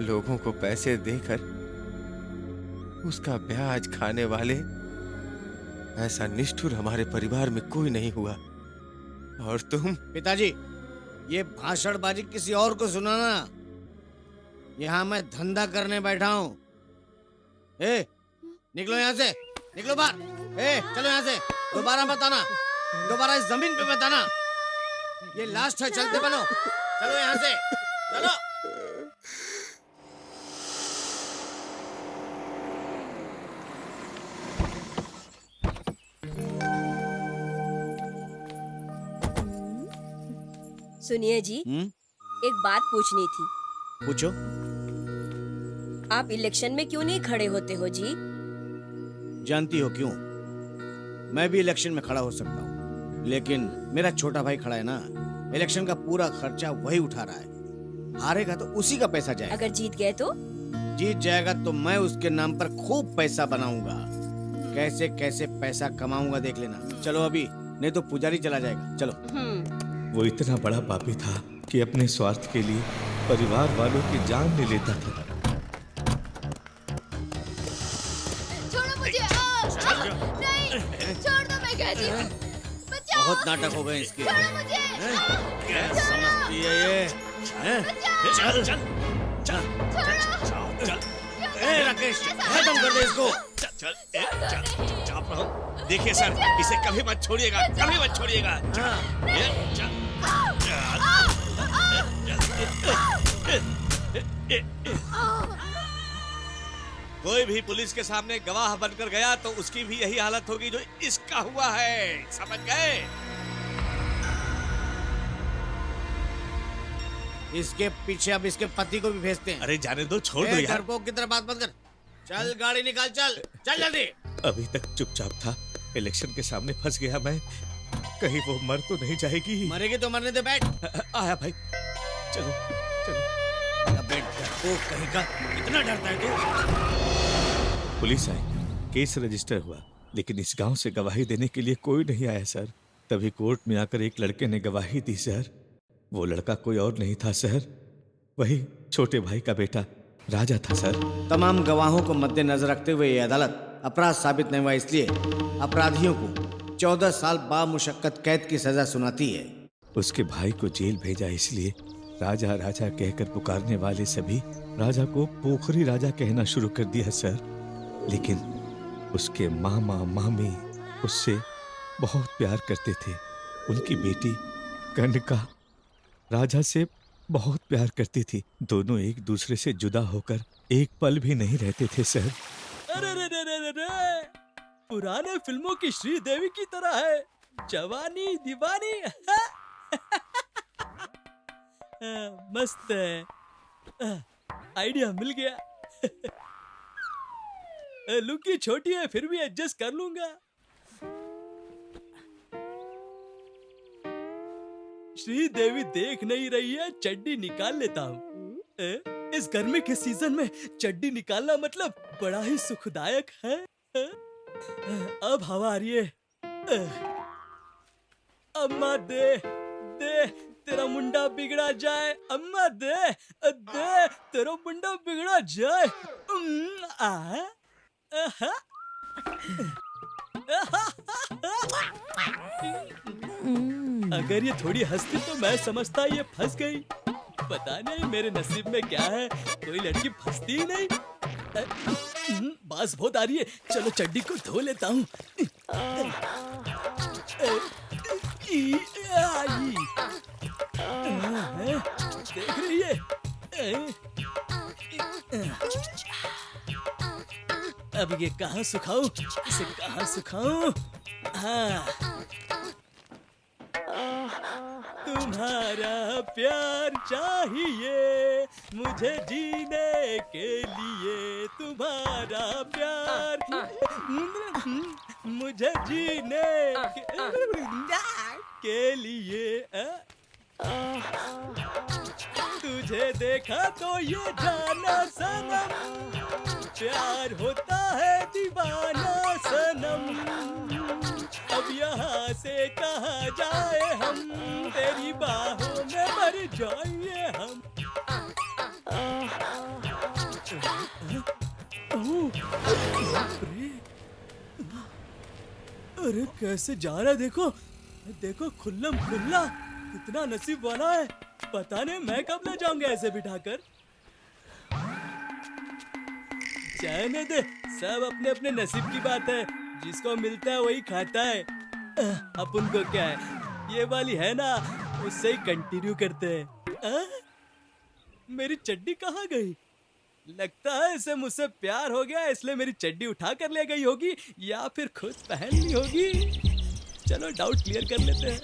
लोगों को पैसे देकर उसका ब्याज खाने वाले ऐसा निष्ठुर हमारे परिवार में कोई नहीं हुआ। और तुम? पिताजी, ये भाषणबाजी किसी और को सुनाना। यहाँ मैं धंधा करने बैठा हूँ। निकलो यहाँ से, निकलो बाहर। चलो यहाँ से, दोबारा मत आना, दोबारा इस जमीन पे मत आना। ये लास्ट है, चलते बनो। चलो यहाँ से, चलो। सुनिए जी, एक बात पूछनी थी। पूछो। आप इलेक्शन में क्यों नहीं खड़े होते हो जी? जानती हो क्यों? मैं भी इलेक्शन में खड़ा हो सकता हूँ, लेकिन मेरा छोटा भाई खड़ा है ना। इलेक्शन का पूरा खर्चा वही उठा रहा है। हारेगा तो उसी का पैसा जाएगा। अगर जीत गए तो? जीत जाएगा तो मैं उसके नाम पर खूब पैसा बनाऊंगा। कैसे कैसे पैसा कमाऊंगा देख लेना। चलो अभी, नहीं तो पुजारी चला जाएगा। चलो। वो इतना बड़ा पापी था कि अपने स्वार्थ के लिए परिवार वालों की जान ले लेता था। छोड़ो मुझे। नहीं, छोड़ दो, मैं कहती हूँ। बहुत नाटक हो गए इसके। क्या समझती है ये? चल चल चल चल। राकेश, खत्म कर दे इसको। चल चाप रहो। देखिए सर, इसे कभी मत छोड़िएगा, कभी मत छोड़िएगा। कोई भी पुलिस के सामने गवाह बनकर गया तो उसकी भी यही हालत होगी जो इसका हुआ है, समझ गए? इसके पीछे अब इसके पति को भी भेजते हैं। अरे जाने दो, छोड़ दो यार। डरपोक की तरह बात मत कर। चल गाड़ी निकाल, चल चल जल्दी। अभी तक चुपचाप था, इलेक्शन के सामने फंस गया मैं। कहीं वो मर तो नहीं जाएगी? मरेगी तो मरने दे, बैठ। आया भाई, चलो चलो। अबे डरपोक कहीं का, इतना डरता है तू? पुलिस आई, केस रजिस्टर हुआ, लेकिन इस गांव से गवाही देने के लिए कोई नहीं आया सर। तभी कोर्ट में आकर एक लड़के ने गवाही दी सर। वो लड़का कोई और नहीं था सर, वही छोटे भाई का बेटा राजा था सर। तमाम गवाहों को मद्देनजर रखते हुए ये अदालत अपराध साबित नहीं हुआ, इसलिए अपराधियों को 14 साल बामुशक्कत कैद की सजा सुनाती है। उसके भाई को जेल भेजा, इसलिए राजा राजा कहकर पुकारने वाले सभी राजा को पोखरी राजा कहना शुरू कर दिया सर। लेकिन उसके मामा मामी उससे बहुत प्यार करते थे। उनकी बेटी कनका राजा से बहुत प्यार करती थी। दोनों एक दूसरे से जुदा होकर एक पल भी नहीं रहते थे सर। अरे रे रे रे रे रे, पुराने फिल्मों की श्रीदेवी की तरह है, जवानी दीवानी। मस्त है, आइडिया मिल गया। लुकी छोटी है फिर भी एडजस्ट कर लूंगा। श्रीदेवी देख नहीं रही है, चड्डी निकाल लेता हूँ। इस गर्मी के सीजन में चड्डी निकालना मतलब बड़ा ही सुखदायक है। अब हवा आ रही है। अम्मा दे दे, तेरा मुंडा बिगड़ा जाए। अम्मा दे दे, तेरा मुंडा बिगड़ा जाए। अगर ये थोड़ी हंसती तो मैं समझता ये फंस गई। पता नहीं मेरे नसीब में क्या है, कोई लड़की फंसती ही नहीं। बास बहुत आ रही है, चलो चड्डी को धो लेता हूँ। देख रही है? अब ये कहाँ सुखाऊं? इसे कहाँ सुखाऊं? हाँ, तुम्हारा प्यार चाहिए मुझे जीने के लिए, तुम्हारा प्यार मुझे जीने के लिए। तुझे देखा तो ये जाना सनम, प्यार होता है दीवाना सनम। अब यहाँ से कहाँ जाए हम, तेरी बाहों में मर जाएंगे हम। अरे कैसे जा रहा है, देखो देखो, खुल्लम खुल्ला। कितना नसीब वाला है, पता नहीं मैं कब ले जाऊंगा ऐसे बिठाकर। जाने दे, सब अपने अपने नसीब की बात है, जिसको मिलता है वही खाता है। अपन को क्या है, ये वाली है ना, उससे ही कंटिन्यू करते हैं। मेरी चड्डी कहाँ गई? लगता है इसे मुझसे प्यार हो गया, इसलिए मेरी चड्डी उठा कर ले गई होगी, या फिर खुद पहन ली होगी। चलो डाउट क्लियर कर लेते हैं।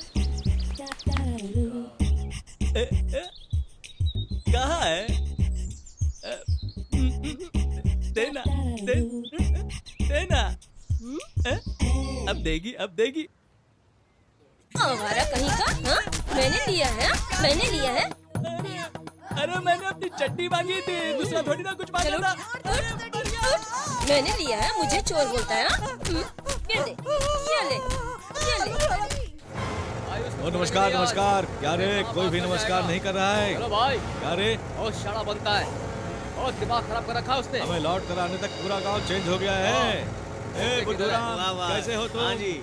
कहाँ है? देना देना। अब देगी, अब देगी। आवारा कहीं का। हाँ? मैंने लिया है, मैंने लिया है। अरे मैंने अपनी चड्डी मांगी थी, दूसरा थोड़ी ना कुछ मांगा था। मैंने लिया है, मुझे चोर बोलता है। ये ले, ये ले, ये ले। ओ नमस्कार नमस्कार। क्या रे, कोई भी नमस्कार नहीं कर रहा है? चलो भाई। क्या रे, बहुत शाना बनता है, बहुत दिमाग खराब कर रखा उसने। हमें लौट कर आने तक पूरा गांव चेंज हो गया है। ए बुद्धूराम, कैसे हो तुम? हाँ जी।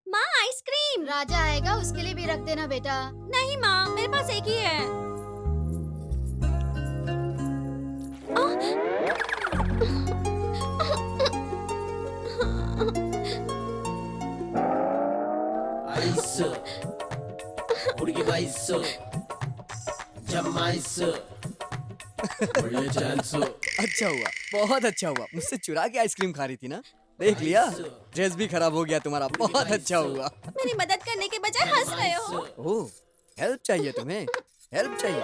माँ आइसक्रीम। राजा आएगा, उसके लिए भी रख देना बेटा। नहीं माँ, मेरे पास एक ही है। आइस, उड़गी बाइस, जमाइस, बड़े चांस। अच्छा हुआ, बहुत अच्छा हुआ, मुझसे चुरा के आइसक्रीम खा रही थी ना। देख लिया, ड्रेस भी खराब हो गया तुम्हारा। बहुत अच्छा हुआ। मेरी मदद करने के बजाय हंस रहे हो। ओह, हेल्प चाहिए तुम्हें? हेल्प चाहिए?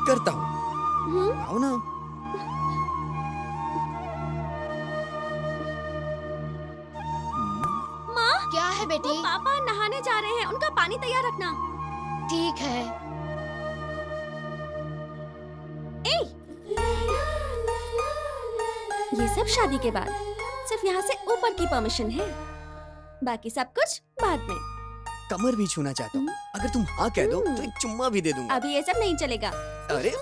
करता हूँ, आओ ना। माँ, क्या है बेटी? पापा नहाने जा रहे हैं, उनका पानी तैयार रखना। ठीक है। ये सब शादी के बाद, सिर्फ यहाँ से ऊपर की परमिशन है, बाकी सब कुछ बाद में। कमर भी छूना चाहता हूँ, अगर तुम हाँ कह दो तो एक चुम्मा भी दे दूंगा। अभी ये सब नहीं चलेगा। अरे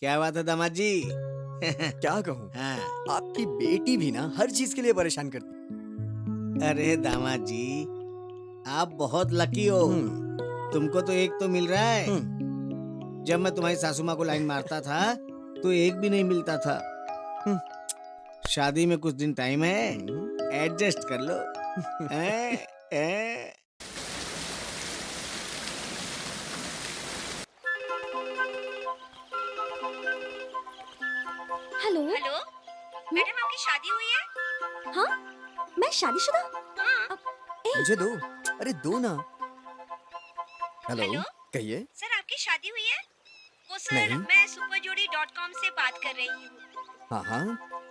क्या बात है दामाद जी? क्या कहूँ, हाँ। आपकी बेटी भी ना हर चीज के लिए परेशान करती। अरे दामाद जी, आप बहुत लकी हो। तुमको तो एक तो मिल रहा है। जब मैं तुम्हारी सासू माँ को लाइन मारता था तो एक भी नहीं मिलता था। शादी में कुछ दिन टाइम है, एडजस्ट कर लो। हेलो हेलो मैडम, आपकी शादी हुई है? हाँ, मैं शादीशुदा। मुझे दो, अरे दो ना। हेलो? कहिए। सर, आपकी शादी हुई है? वो सर, नहीं। मैं superjory.com से बात कर रही हूँ। हाँ हाँ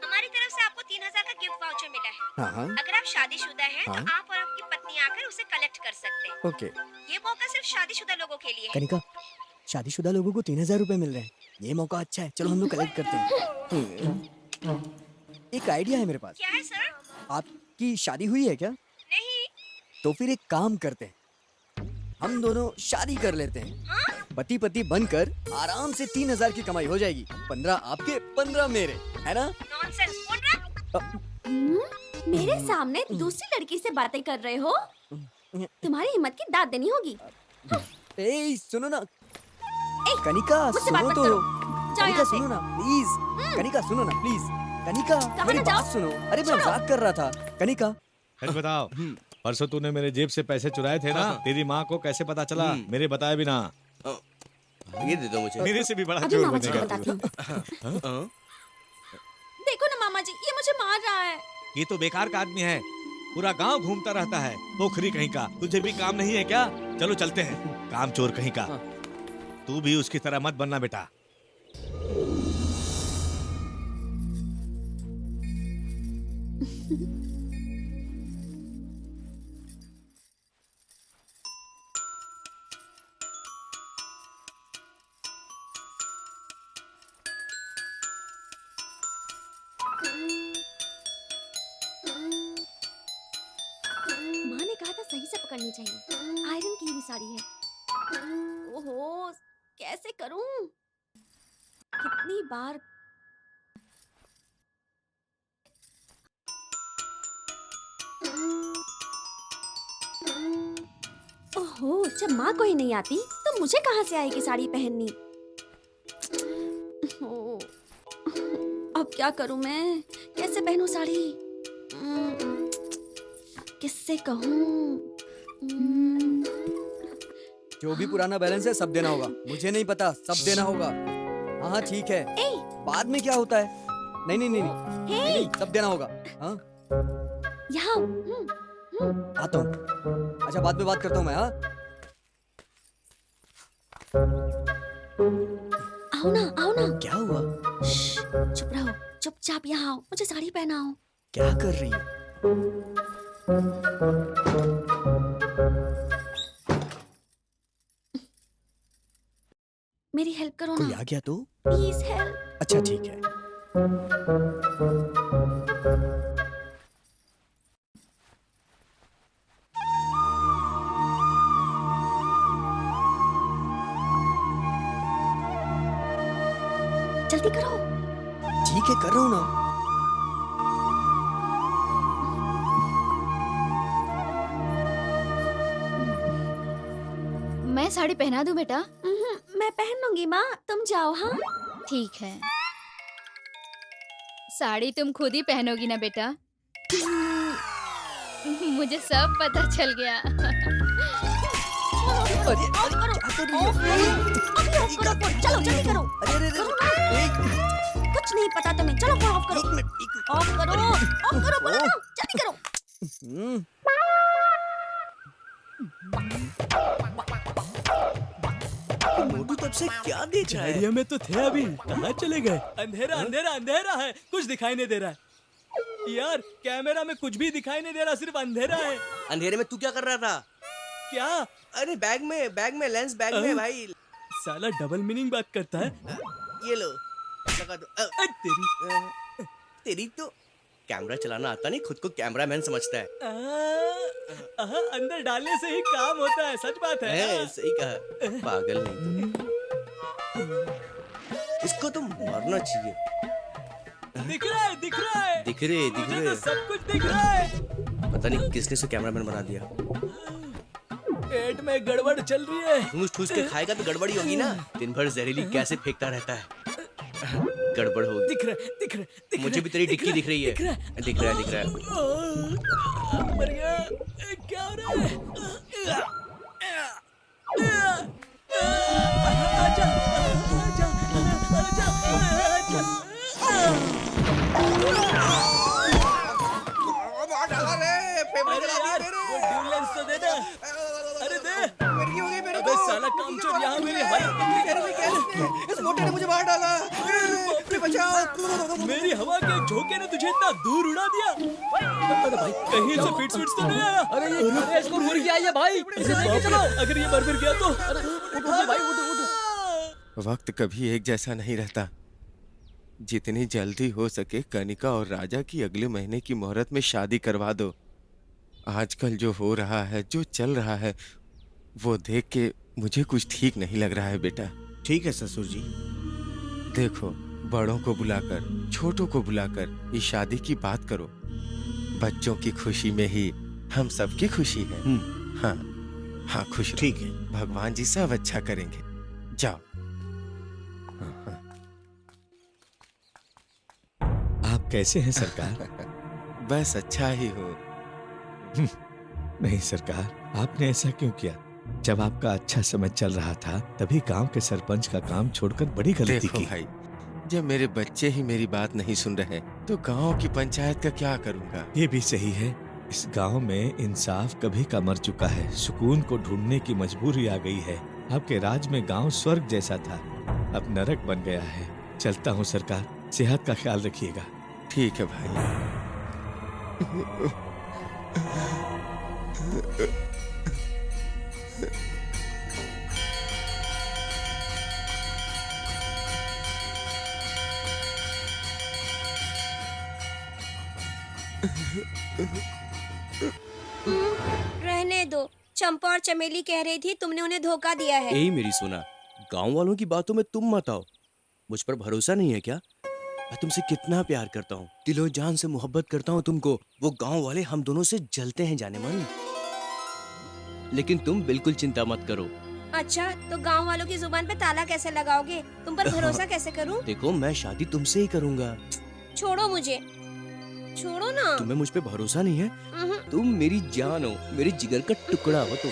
हमारी तरफ से आपको 3000 का गिफ्ट वाउचर मिला है। हाँ हाँ। अगर आप शादीशुदा हैं हाँ। तो आप और आपकी पत्नी आकर उसे कलेक्ट कर सकते हैं। ओके। ये मौका सिर्फ शादीशुदा लोगों के लिए है। कनिका, शादीशुदा लोगों को 3000 रुपए मिल रहे हैं। ये मौका अच्छा है, चलो हम लोग कलेक्ट करते हैं। एक आइडिया है मेरे पास। क्या है सर? आपकी शादी हुई है क्या? नहीं। तो फिर एक काम करते हैं, हम दोनों शादी कर लेते हैं। पति पति बनकर आराम से 3000 की कमाई हो जाएगी। 15 आपके 15 मेरे, है ना? नॉनसेंस बोल रहा। मेरे सामने दूसरी लड़की से बातें कर रहे हो? तुम्हारी हिम्मत की दाद देनी होगी। ए सुनो ना, कनिका मुझसे बात सुनो मत तो। करो। जाओ कनिका यहाँ से। सुनो ना प्लीज। कनिका सुनो ना प्लीज। कनिका कहाँ मेरी ना जाओ? बात सुनो। अरे मैं छोड़ो। मजाक कर रहा था। कनिका सच बताओ, परसों तूने मेरे जेब से पैसे चुराए थे ना? तेरी माँ को कैसे पता चला मेरे बताए बिना? ये दे दो मुझे। मेरे से भी बड़ा अभी चोर मामा जी को बनेगा बताती तू। हूँ। देखो ना मामा जी, ये मुझे मार रहा है। ये तो बेकार का आदमी है, पूरा गांव घूमता रहता है, पोखरी कहीं का। तुझे भी काम नहीं है क्या? चलो चलते हैं, काम चोर कहीं का। तू भी उसकी तरह मत बनना बेटा। माँ ने कहा था सही से पकड़नी चाहिए। आयरन की हुई साड़ी है। ओहो, कैसे करूं? कितनी बार ओहो, जब माँ को ही नहीं आती तो मुझे कहाँ से आएगी साड़ी पहननी? ओह, अब क्या करूं मैं? कैसे पहनूं साड़ी? किससे कहूं? जो भी पुराना बैलेंस है सब देना होगा। मुझे नहीं पता, सब देना होगा। हाँ ठीक है। बाद में क्या होता है? नहीं नहीं नहीं नहीं, नहीं, नहीं सब देना होगा। हाँ यहाँ आता हूँ। अच्छा बाद में बात करता हूँ मैं। हाँ आओ ना, आओ ना। क्या हुआ? चुप रहो, चुपचाप यहाँ आओ, मुझे साड़ी पहनाओ। क्या कर रही हो? मेरी हेल्प करो ना। कोई आ गया तो? Please help. अच्छा ठीक है। जल्दी करो। ठीक है कर रहा हूँ ना। मैं साड़ी पहना दूं बेटा? मैं पहन लूंगी माँ, तुम जाओ। हाँ ठीक है। साड़ी तुम खुद ही पहनोगी ना बेटा? मुझे सब पता चल गया। चलो जल्दी करो। कुछ नहीं पता तुम्हें, चलो फोन ऑफ करो। ऑफ करो, ऑफ करो, बोलो ना, जल्दी करो। मोटू तब से क्या देख रहा है? झाड़ियों में तो थे अभी, कहाँ चले गए? अंधेरा अंधेरा अंधेरा है, कुछ दिखाई नहीं दे रहा है। यार कैमरा में कुछ भी दिखाई नहीं दे रहा, सिर्फ अंधेरा है। अंधेरे में तू क्या कर रहा था? क्या? अरे बैग में लेंस बैग में भाई। साला डबल मीनिंग बात करता है। ये लो लगा दो। तेरी तो कैमरा चलाना आता नहीं, खुद को कैमरामैन समझता है। अंदर डालने से ही काम होता है, सच बात है। सही कहा, पागल नहीं तो। इसको तो मारना चाहिए। दिख रहा है, दिख रहा है। दिख रहे मुझे तो सब कुछ दिख रहा है। पता नहीं किसने इसे कैमरामैन बना दिया। पेट में गड़बड़ चल रही है। ठूस ठूस के खाएगा तो गड़बड़ी होगी ना। दिन भर जहरीली कैसे फेंकता रहता है। गड़बड़ होगी। दिख रहा है मुझे भी तेरी डिक्की दिख रही है। दिख रहा है। मर गया। क्या हो रहा है? आजा, आजा, आजा, आजा। अरे यार, वो ड्यूलेंस तो दे दे। अरे दे। अबे साला कामचोर, यहाँ मेरी हालत। इस मोटे ने मुझे मार डाला। बचाओ। मेरी हवा के झोंके ने तुझे इतना दूर उड़ा दिया। अरे भाई, कहीं से फिट्स तो नहीं आया? अरे इसको मुर्गी आई है भाई, इसे लेके चलो। अगर ये मर गया तो उठो भाई, उठो। वक्त कभी एक जैसा नहीं रहता। जितनी जल्दी हो सके कनिका और राजा की अगले महीने की मुहूर्त में शादी करवा दो। आजकल जो हो रहा है, जो चल रहा है, वो देख के मुझे कुछ ठीक नहीं लग रहा है बेटा। ठीक है ससुर जी। देखो, बड़ों को बुलाकर, छोटों को बुलाकर इस शादी की बात करो। बच्चों की खुशी में ही हम सबकी खुशी है। हाँ हाँ, खुश रहो। ठीक है। भगवान जी सब अच्छा करेंगे। जाओ। आप कैसे हैं सरकार? बस अच्छा ही हो। नहीं सरकार, आपने ऐसा क्यों किया? जब आपका अच्छा समय चल रहा था तभी गांव के सरपंच का काम छोड़कर बड़ी गलती देखो की। भाई, जब मेरे बच्चे ही मेरी बात नहीं सुन रहे तो गांव की पंचायत का क्या करूंगा? ये भी सही है। इस गांव में इंसाफ कभी का मर चुका है। सुकून को ढूंढने की मजबूरी आ गई है। आपके राज में गांव स्वर्ग जैसा था, अब नरक बन गया है। चलता हूँ सरकार, सेहत का ख्याल रखिएगा। ठीक है भाई। रहने दो। चंपा और चमेली कह रही थी तुमने उन्हें धोखा दिया है। यही मेरी सुना, गांव वालों की बातों में तुम मत आओ। मुझ पर भरोसा नहीं है क्या? मैं तुमसे कितना प्यार करता हूँ, दिलो जान से मोहब्बत करता हूँ तुमको। वो गांव वाले हम दोनों से जलते हैं जाने मन। लेकिन तुम बिल्कुल चिंता मत करो। अच्छा, तो गांव वालों की जुबान पे ताला कैसे लगाओगे? तुम पर भरोसा कैसे करूं? देखो, मैं शादी तुमसे ही करूंगा। छोड़ो मुझे, छोड़ो ना। तुम्हें मुझ पे भरोसा नहीं है? तुम मेरी जान हो, मेरी जिगर का टुकड़ा हो तुम।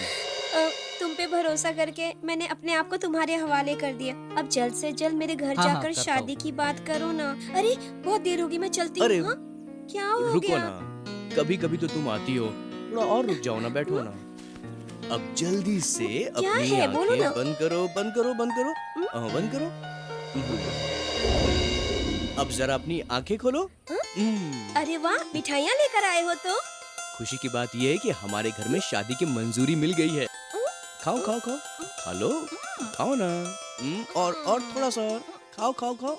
तुम पे भरोसा करके मैंने अपने आप को तुम्हारे हवाले कर दिया। अब जल्द से जल्द मेरे घर जाकर शादी की बात करो ना। अरे बहुत देर होगी, मैं चलती हूँ। हाँ? क्या हो रुको गया? ना, कभी कभी तो तुम आती हो, थोड़ा और रुक जाओ ना, बैठो ना। अब जल्दी से अपनी है? बोलो ना। आंखें बंद करो, बंद करो, बंद करो। बंद करो। अब जरा अपनी आंखें खोलो। अरे वाह, मिठाइयाँ लेकर आए हो तो? खुशी की बात यह है कि हमारे घर में शादी की मंजूरी मिल गई है। खाओ खाओ खाओ, खा लो, खाओ ना। और थोड़ा सा और। खाओ खाओ खाओ।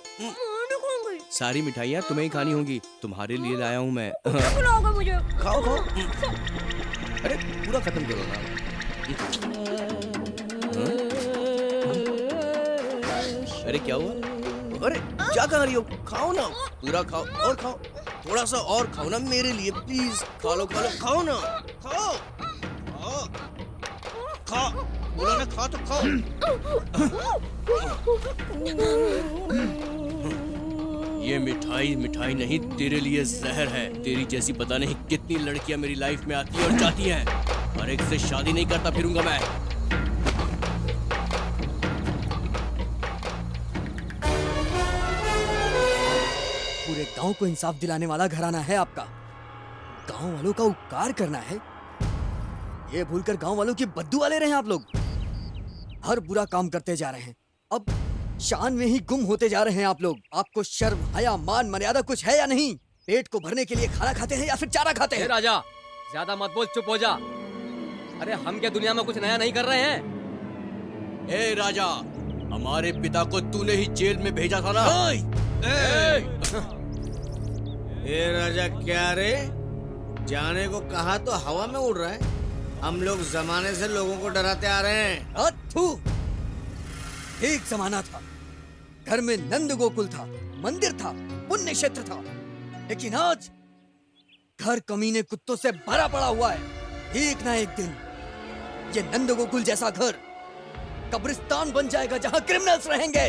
सारी मिठाइयाँ तुम्हें ही खानी होंगी, तुम्हारे लिए लाया हूँ मैं। मुझे। खाओ खाओ। अरे पूरा खत्म करो ना। अरे क्या हुआ? अरे क्या खा रही हो? खाओ ना, पूरा खाओ और खाओ। थोड़ा सा और खाओ ना मेरे लिए प्लीज। खा लो खा लो, खाओ ना, खाओ खाओ खाओ। बोला ना खा तो खाओ। ये मिठाई मिठाई नहीं, तेरे लिए जहर है। तेरी जैसी पता नहीं कितनी लड़कियां मेरी लाइफ में आती है और जाती हैं, और एक से शादी नहीं करता फिरूंगा मैं। पूरे गांव को इंसाफ दिलाने वाला घराना है आपका। गांव वालों का उपकार करना है, ये भूलकर गांव वालों की बद्दुआ ले रहे हैं आप लोग। हर बुरा काम करते जा रहे हैं, अब शान में ही गुम होते जा रहे हैं आप लोग। आपको शर्म, हया, मान, मर्यादा कुछ है या नहीं? पेट को भरने के लिए खाना खाते हैं या फिर चारा खाते हैं? राजा, ज्यादा मत बोल, चुप हो जा। अरे हम क्या दुनिया में कुछ नया नहीं कर रहे हैं? ए राजा, हमारे पिता को तूने ही जेल में भेजा था ना? ए राजा, क्या रे? जाने को कहा तो हवा में उड़ रहा है। हम लोग जमाने से लोगों को डराते आ रहे हैं। अथू, एक जमाना था, घर में नंद गोकुल था, मंदिर था, पुण्य क्षेत्र था, लेकिन आज घर कमीने कुत्तों से भरा पड़ा हुआ है। एक ना एक दिन ये नंद गोकुल जैसा घर कब्रिस्तान बन जाएगा जहां क्रिमिनल्स रहेंगे।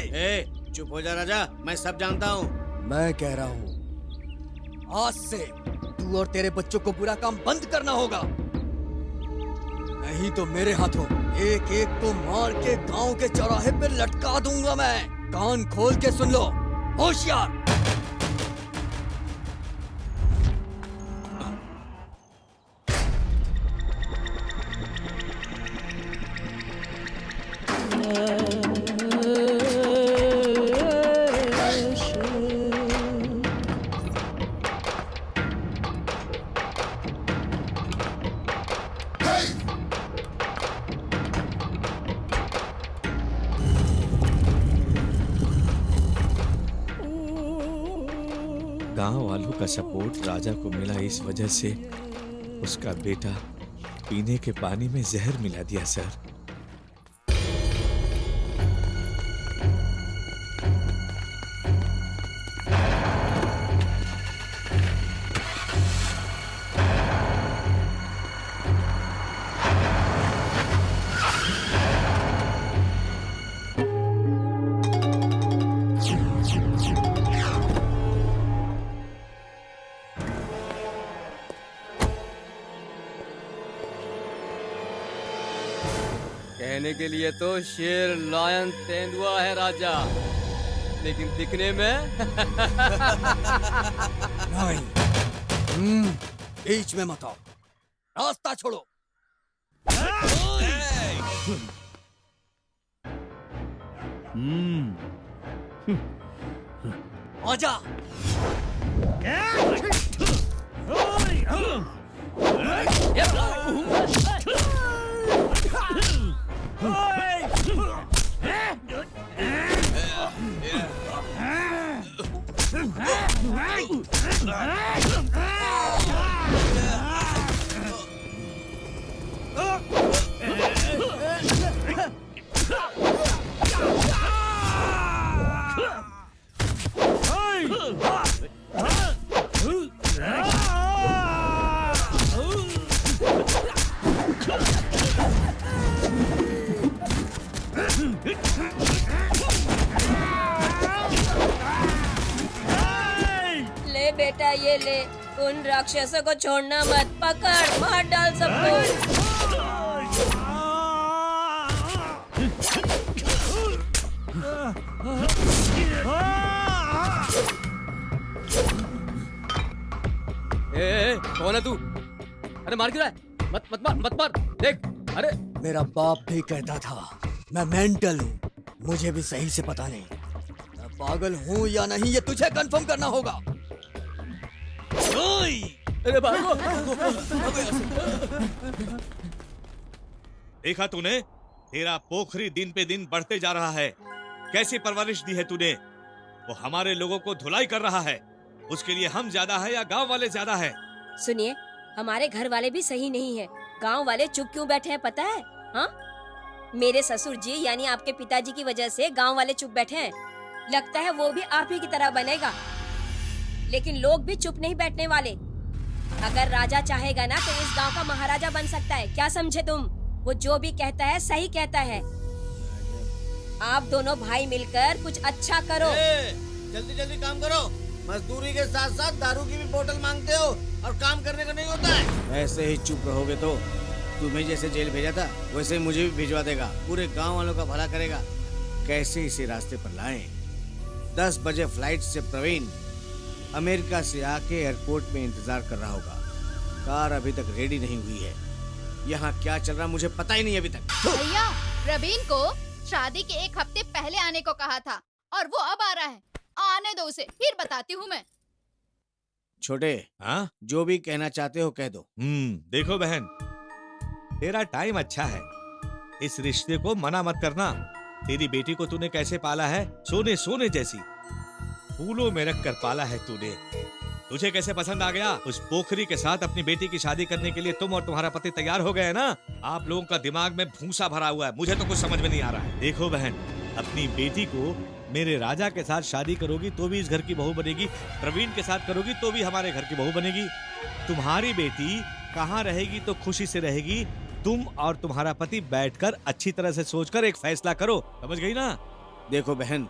चुप हो जा राजा, मैं सब जानता हूँ। मैं कह रहा हूँ आज से तू और तेरे बच्चों को बुरा काम बंद करना होगा, नहीं तो मेरे हाथों एक एक को मार के गांव के चौराहे पे लटका दूंगा मैं। कान खोल के सुन लो, होशियार। गांव वालों का सपोर्ट राजा को मिला, इस वजह से उसका बेटा पीने के पानी में जहर मिला दिया सर। कहने के लिए तो शेर, लायन, तेंदुआ है राजा, लेकिन दिखने में नहीं। बीच में मत आओ, रास्ता छोड़ो। आजा। ले बेटा ये ले, उन राक्षसों को छोड़ना मत, पकड़ मार डाल सबको। कौन है तू? अरे मार क्यों रहा है? मत मत मार, मत मार, देख। अरे मेरा बाप भी कहता था मैं मेंटल हूँ, मुझे भी सही से पता नहीं मैं पागल हूँ या नहीं, ये तुझे कंफर्म करना होगा। अरे भागो। देखा तूने, तेरा पोखरी दिन पे दिन बढ़ते जा रहा है। कैसी परवरिश दी है तूने? वो हमारे लोगों को धुलाई कर रहा है। उसके लिए हम ज्यादा है या गांव वाले ज्यादा है? सुनिए, हमारे घर वाले भी सही नहीं है। गांव वाले चुप क्यों बैठे हैं पता है? हाँ, मेरे ससुर जी यानी आपके पिताजी की वजह से गांव वाले चुप बैठे हैं। लगता है वो भी आप ही की तरह बनेगा, लेकिन लोग भी चुप नहीं बैठने वाले। अगर राजा चाहेगा ना तो इस गांव का महाराजा बन सकता है। क्या समझे तुम? वो जो भी कहता है सही कहता है। आप दोनों भाई मिलकर कुछ अच्छा करो। जल्दी जल्दी काम करो। मजदूरी के साथ साथ दारू की भी बोतल मांगते हो और काम करने का नहीं होता है। ऐसे ही चुप रहोगे तो तुम्हें जैसे जेल भेजा था वैसे मुझे भी भिजवा देगा। पूरे गांव वालों का भला करेगा। कैसे इसे रास्ते पर लाएं? 10 बजे फ्लाइट से प्रवीण अमेरिका से आके एयरपोर्ट में इंतजार कर रहा होगा। कार अभी तक रेडी नहीं हुई है। यहाँ क्या चल रहा मुझे पता ही नहीं अभी तक। भैया, प्रवीण को शादी के 1 हफ्ते पहले आने को कहा था और वो अब आ रहा है। आने दो उसे, फिर बताती हूँ मैं। छोटे, हाँ, जो भी कहना चाहते हो कह दो। देखो बहन, तेरा टाइम अच्छा है, इस रिश्ते को मना मत करना। तेरी बेटी को तूने कैसे पाला है? सोने सोने जैसी, फूलों में रख कर पाला है तूने। तुझे कैसे पसंद आ गया? उस पोखरी के साथ अपनी बेटी की शादी करने के लिए तुम और तुम्हारा पति तैयार हो गए ना? आप लोगों का दिमाग में भूसा भरा हुआ है, मुझे तो कुछ समझ में नहीं आ रहा है। देखो बहन, अपनी बेटी को मेरे राजा के साथ शादी करोगी तो भी इस घर की बहू बनेगी, प्रवीण के साथ करोगी तो भी हमारे घर की बहू बनेगी। तुम्हारी बेटी कहाँ रहेगी तो खुशी से रहेगी। तुम और तुम्हारा पति बैठकर अच्छी तरह से सोचकर एक फैसला करो, समझ गई ना? देखो बहन,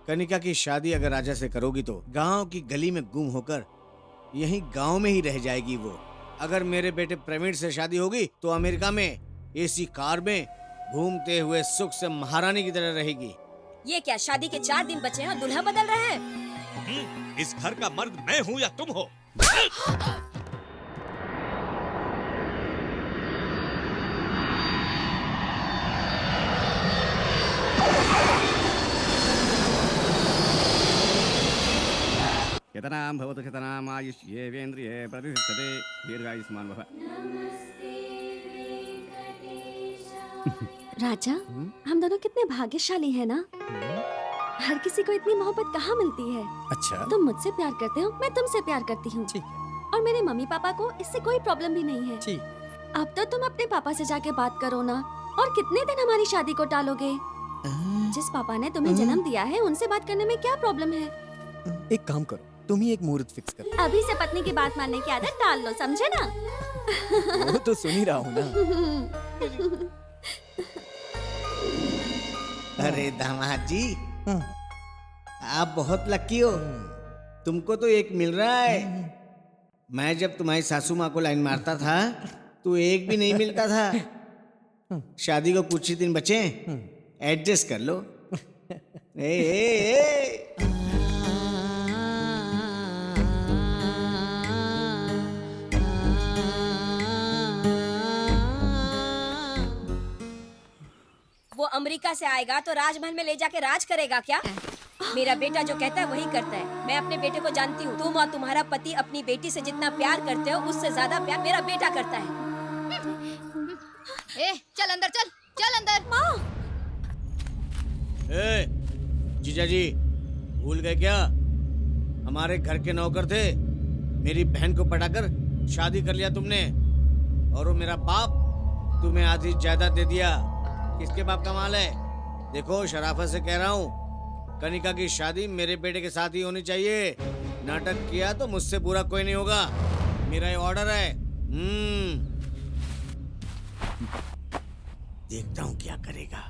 कनिका की शादी अगर राजा से करोगी तो गांव की गली में गुम होकर यहीं गांव में ही रह जाएगी वो। अगर मेरे बेटे प्रवीण से शादी होगी तो अमेरिका में एसी कार में घूमते हुए सुख से महारानी की तरह रहेगी। ये क्या शादी के 4 दिन बचे हैं और दूल्हा बदल रहे हैं? इस घर का मर्द मैं हूँ या तुम हो? यतनां भवतु शतनाम् आयुष्येवेन्द्रिये प्रतिष्ठते दीर्घायुष्मान् भव। राजा, हम दोनों कितने भाग्यशाली हैं ना। हर किसी को इतनी मोहब्बत कहाँ मिलती है। अच्छा। तुम मुझसे प्यार करते हो, मैं तुमसे प्यार करती हूँ। और मेरे मम्मी पापा को इससे कोई प्रॉब्लम भी नहीं है। अब तो तुम अपने पापा से जाके बात करो ना। और कितने दिन हमारी शादी को टालोगे? जिस पापा ने तुम्हें जन्म दिया है उनसे बात करने में क्या प्रॉब्लम है? एक काम करो, तुम ही एक मुहूर्त फिक्स करो। अभी से पत्नी की बात मानने की आदत डाल लो, समझे ना? वो तो सुन ही रहा हूँ ना। अरे दामाद जी, आप बहुत लकी हो। तुमको तो एक मिल रहा है। मैं जब तुम्हारी सासू माँ को लाइन मारता था तो एक भी नहीं मिलता था। शादी को कुछ ही दिन बचे, एडजस्ट कर लो। ए। वो अमेरिका से आएगा तो राजमहल में ले जाके राज करेगा क्या? मेरा बेटा जो कहता है वही करता है। मैं अपने बेटे को जानती हूँ। तुम और तुम्हारा पति अपनी बेटी से जितना प्यार करते हो उससे ज्यादा प्यार मेरा बेटा करता है। ए, चल अंदर, चल अंदर। माँ। ए, जीजा जी भूल गए क्या? हमारे घर के नौकर थे। मेरी बहन को पटाकर शादी कर लिया तुमने। और वो मेरा बाप तुम्हें आधी जायदाद दे दिया। किसके बाप का माल है? देखो, शराफत से कह रहा हूँ, कनिका की शादी मेरे बेटे के साथ ही होनी चाहिए। नाटक किया तो मुझसे बुरा कोई नहीं होगा। मेरा ये ऑर्डर है। देखता हूँ क्या करेगा।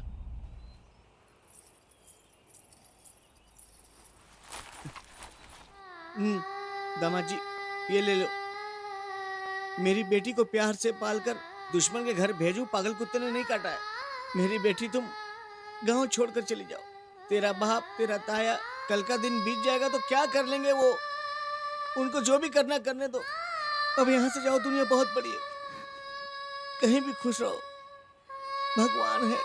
दामाद जी, ये ले लो। मेरी बेटी को प्यार से पालकर दुश्मन के घर भेजूं, पागल कुत्ते ने नहीं काटा है। मेरी बेटी, तुम गांव छोड़कर चली जाओ। तेरा बाप, तेरा ताया, कल का दिन बीत जाएगा तो क्या कर लेंगे वो? उनको जो भी करना करने दो। अब यहाँ से जाओ, दुनिया बहुत बड़ी है। कहीं भी खुश रहो, भगवान है।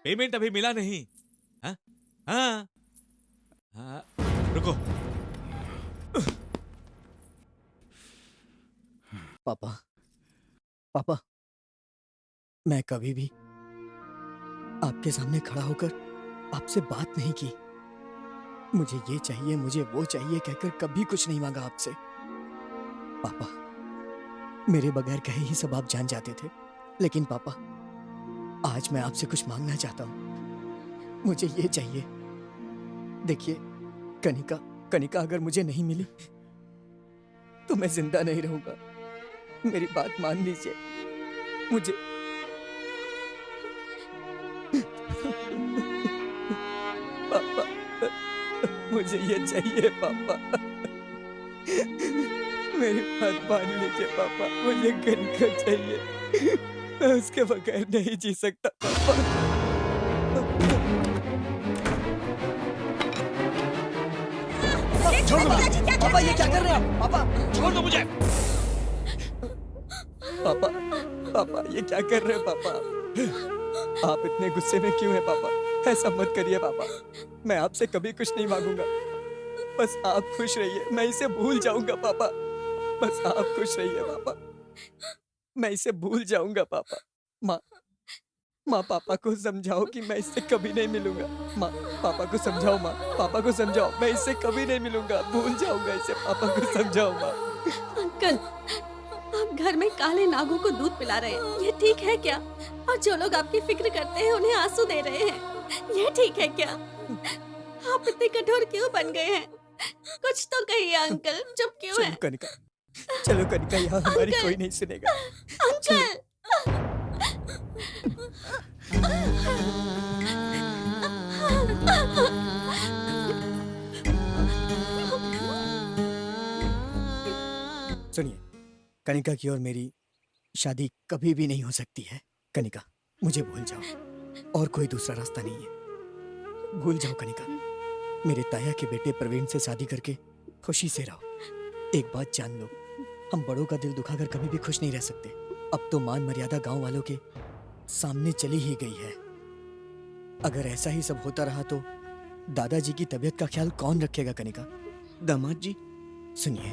पेमेंट अभी मिला नहीं। हाँ? हाँ? हाँ, रुको। पापा, पापा, मैं कभी भी आपके सामने खड़ा होकर आपसे बात नहीं की। मुझे ये चाहिए, मुझे वो चाहिए कहकर कभी कुछ नहीं मांगा आपसे। पापा, मेरे बगैर कहे ही सब आप जान जाते थे। लेकिन पापा, आज मैं आपसे कुछ मांगना चाहता हूँ। मुझे ये चाहिए। देखिए, कनिका अगर मुझे नहीं मिली तो मैं जिंदा नहीं रहूंगा। मेरी बात मान लीजिए। मुझे पापा, मुझे ये चाहिए पापा। मेरी बात मान लीजिए पापा। मुझे कनिका चाहिए। मैं उसके बगैर नहीं जी सकता पापा। छोड़ दो पापा, ये क्या कर रहे हैं आप? पापा छोड़ दो मुझे। पापा ये क्या कर रहे हैं पापा? आप इतने गुस्से में क्यों हैं पापा? ऐसा मत करिए पापा। मैं आपसे कभी कुछ नहीं मांगूंगा। बस आप खुश रहिए, मैं इसे भूल जाऊंगा पापा। बस आप खुश रहिए पापा, मैं इसे भूल जाऊंगा पापा। माँ पापा को समझाओ कि मैं इससे कभी नहीं मिलूंगा। माँ पापा को समझाओ, माँ पापा को समझाओ, मैं इससे कभी नहीं मिलूंगा, भूल जाऊंगा इसे। पापा को समझाओ माँ। अंकल, आप घर में काले नागों को दूध पिला रहे हैं, ये ठीक है क्या? और जो लोग आपकी फिक्र करते हैं उन्हें आंसू दे रहे हैं, ये ठीक है क्या? आप इतने कठोर क्यों बन गए हैं? कुछ तो कहिए अंकल, चुप क्यों हैं? चलो कनिका, यहाँ हमारी कोई नहीं सुनेगा। अंकल! सुनिए, कनिका की और मेरी शादी कभी भी नहीं हो सकती है। कनिका, मुझे भूल जाओ, और कोई दूसरा रास्ता नहीं है। भूल जाओ कनिका, मेरे ताया के बेटे प्रवीण से शादी करके खुशी से रहो। एक बात जान लो, हम बड़ों का दिल दुखाकर कभी भी खुश नहीं रह सकते। अब तो मान मर्यादा गांव वालों के सामने चली ही गई है। अगर ऐसा ही सब होता रहा तो दादाजी की तबीयत का ख्याल कौन रखेगा कनिका? दामाद जी, सुनिए,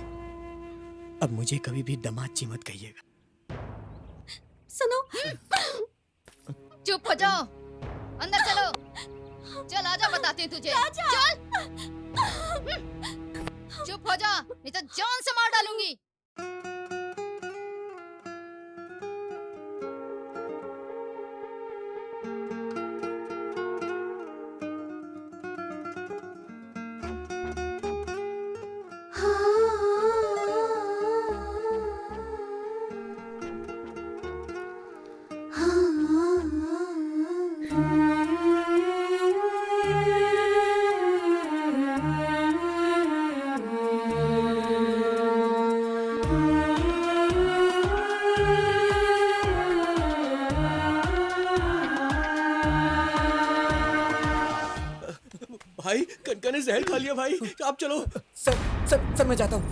अब मुझे कभी भी दामाद जी मत कहिएगा। सुनो, चुप हो जाओ, अंदर चलो। चल आजा, बताती हूँ तुझे। चल, चुप हो जा, नहीं तो जान से मार डालूंगी। भाई कनका ने जहर खा लिया भाई, आप चलो। सर मैं जाता हूँ।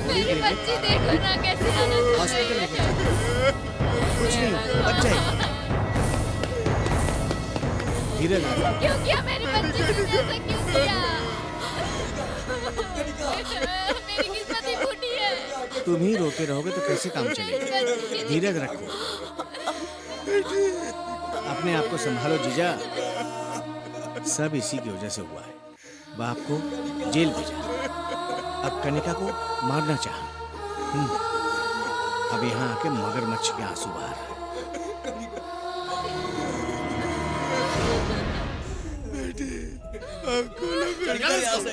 मेरी बच्ची देखो ना कैसे हॉस्पिटल लेके चलो। कुछ नहीं होगा, बच जाएगी। धीरे धीरे। क्यों किया मेरी बच्ची को ऐसा क्यों किया? मेरी किस्मत ही फूटी है। तुम ही रोते रहोगे तो कैसे काम चलेगा? धीरज रखो, अपने आप को संभालो जीजा। सब इसी की वजह से हुआ है। बाप को जेल भेजा, अब कनिका को मारना चाहा। अब यहाँ आके मगरमच्छ के आंसू बहा रहा है।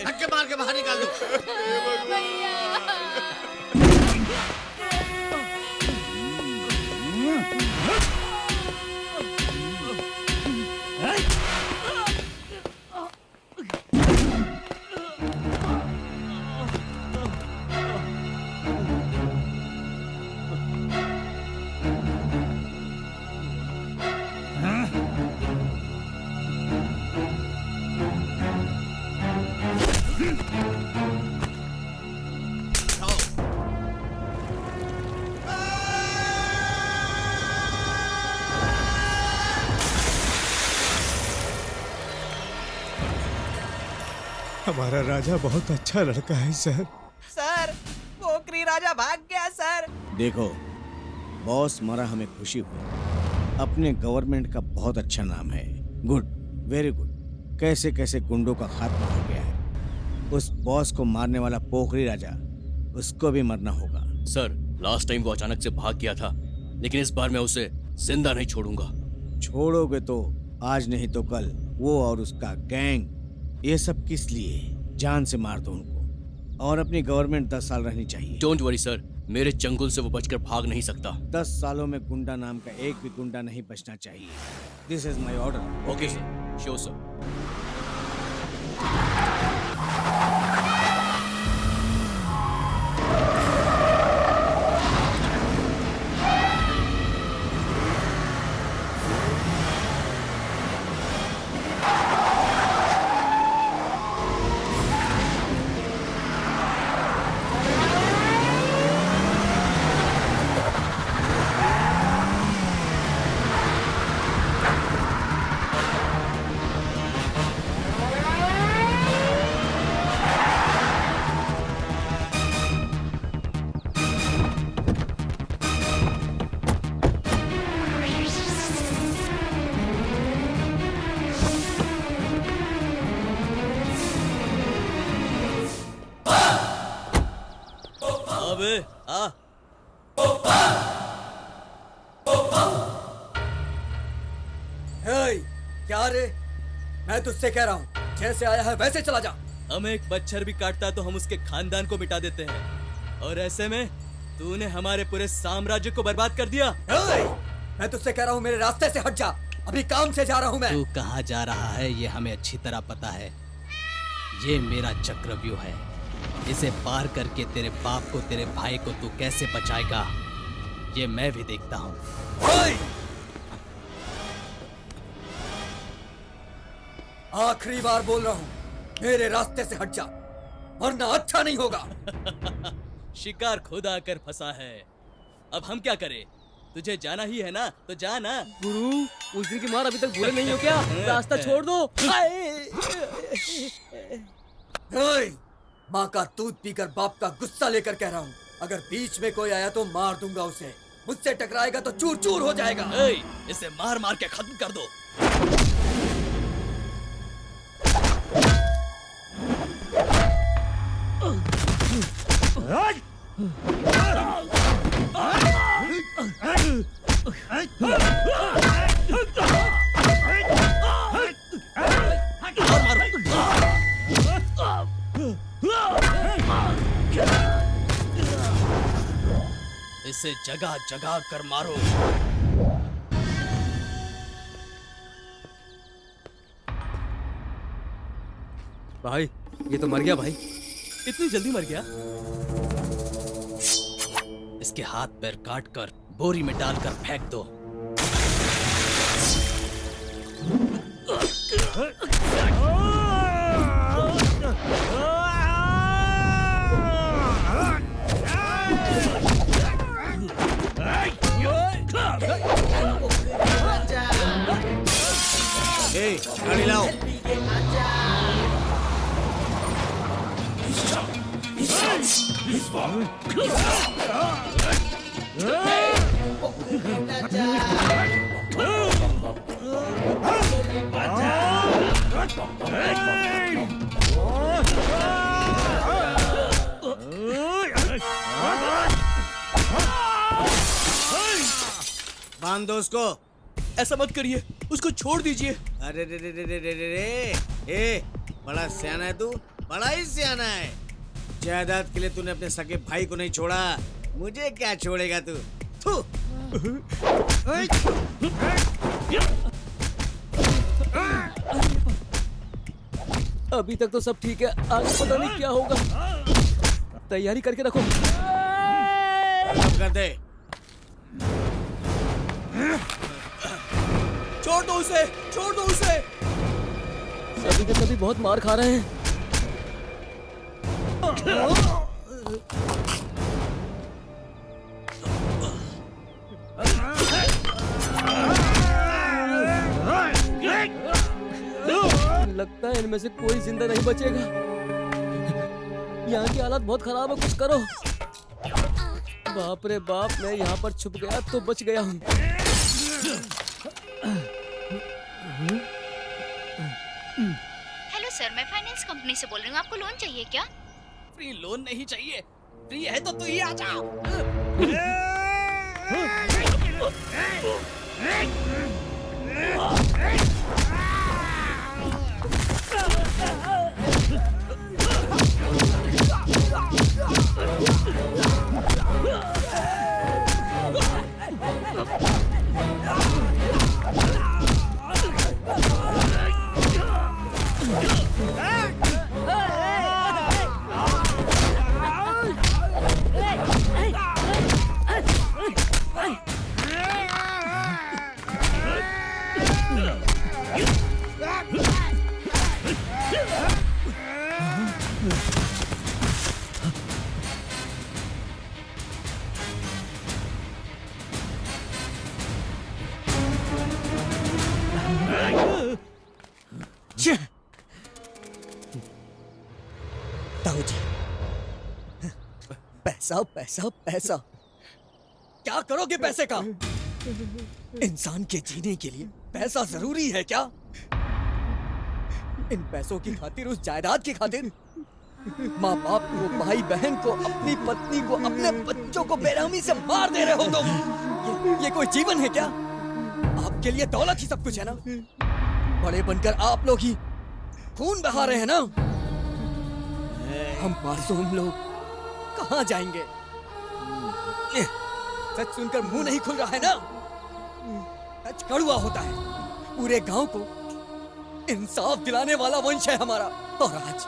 धक्के मार के बाहर निकाल दो। हमारा राजा बहुत अच्छा लड़का है सर। सर, पोखरी राजा भाग गया सर। देखो, बॉस मरा हमें खुशी हुई। अपने गवर्नमेंट का बहुत अच्छा नाम है। Good, very good. कैसे कैसे गुंडों का खात्मा हो गया है। उस बॉस को मारने वाला पोखरी राजा, उसको भी मरना होगा। सर, लास्ट टाइम वो अचानक से भाग गया था, लेकिन इस बार मैं उसे जिंदा नहीं छोड़ूंगा। छोड़ोगे तो आज नहीं तो कल वो और उसका गैंग। ये सब किस लिए? जान से मार दो उनको, और अपनी गवर्नमेंट 10 साल रहनी चाहिए। डोंट वरी सर, मेरे चंगुल से वो बचकर भाग नहीं सकता। 10 सालों में गुंडा नाम का एक भी गुंडा नहीं बचना चाहिए। This is my order. Okay sir, sure sir. अरे मैं तुझसे कह रहा हूँ, जैसे आया है वैसे चला जा। हम एक मच्छर भी काटता तो हम उसके खानदान को मिटा देते हैं, और ऐसे में तूने हमारे पूरे साम्राज्य को बर्बाद कर दिया। मैं तुझसे कह रहा हूँ मेरे रास्ते से हट जा, अभी काम से जा रहा हूँ मैं। तू कहाँ जा रहा है ये हमें अच्छी तरह पता है। ये मेरा चक्रव्यूह है, इसे पार करके तेरे बाप को, तेरे भाई को तू कैसे बचाएगा ये मैं भी देखता हूँ। आखिरी बार बोल रहा हूँ, मेरे रास्ते से हट जा वरना अच्छा नहीं होगा। शिकार खुद आकर फंसा है, अब हम क्या करें? तुझे जाना ही है ना, तो जा ना। गुरु, उस दिन की मार अभी तक भूले नहीं हो क्या? रास्ता छोड़ दो। माँ का दूध पीकर बाप का गुस्सा लेकर कह रहा हूँ, अगर बीच में कोई आया तो मार दूंगा उसे। मुझसे टकराएगा तो चूर चूर हो जाएगा। इसे मार मार के खत्म कर दो। इसे जगह जगह कर मारो। भाई, ये तो मर गया भाई। इतनी जल्दी मर गया? इसके हाथ पैर काट कर बोरी में डालकर फेंक दो। गाड़ी लाओ। बांध दो उसको। ऐसा मत करिए, उसको छोड़ दीजिए। अरे रे रे रे रे रे रे रे, ए, बड़ा सियाना है तू, बड़ा ही सियाना है। जायदाद के लिए तूने अपने सगे भाई को नहीं छोड़ा, मुझे क्या छोड़ेगा तू? थू। अभी तक तो सब ठीक है, आगे पता नहीं क्या होगा। तैयारी करके रखो। कर दे। छोड़ दो उसे, छोड़ दो उसे। सभी के सभी बहुत मार खा रहे हैं। लगता है इनमें से कोई जिंदा नहीं बचेगा। यहाँ की हालत बहुत खराब है, कुछ करो। बाप रे बाप, मैं यहाँ पर छुप गया तो बच गया हूँ। हेलो सर, मैं फाइनेंस कंपनी से बोल रही हूँ। आपको लोन चाहिए क्या? फ्री लोन नहीं चाहिए, फ्री है तो तू ही आ जा। पैसा पैसा पैसा, क्या करोगे पैसे का? इंसान के जीने के लिए पैसा जरूरी है क्या? इन पैसों की खातिर, उस जायदाद की खातिर माँ बाप को, भाई बहन को, अपनी पत्नी को, अपने बच्चों को बेरहमी से मार दे रहे हो तुम। ये कोई जीवन है क्या? आपके लिए दौलत ही सब कुछ है ना? बड़े बनकर आप लोग ही खून बहा रहे हैं ना। हम मासूम लोग कहाँ जाएंगे? सच सुनकर मुंह नहीं खुल रहा है ना। सच कड़वा होता है। पूरे गांव को इंसाफ दिलाने वाला वंश है हमारा, और आज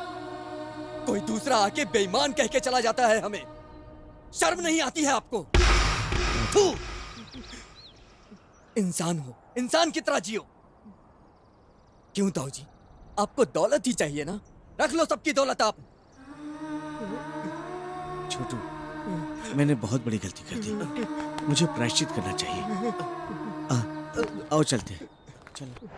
कोई दूसरा आके बेईमान कह के चला जाता है हमें। शर्म नहीं आती है आपको? थू! इंसान हो, इंसान की तरह जियो। क्यों ताऊ जी, आपको दौलत ही चाहिए ना? रख लो सबकी दौलत आप। छोटू, मैंने बहुत बड़ी गलती कर दी, मुझे प्रायश्चित करना चाहिए। आओ चलते हैं। चलो।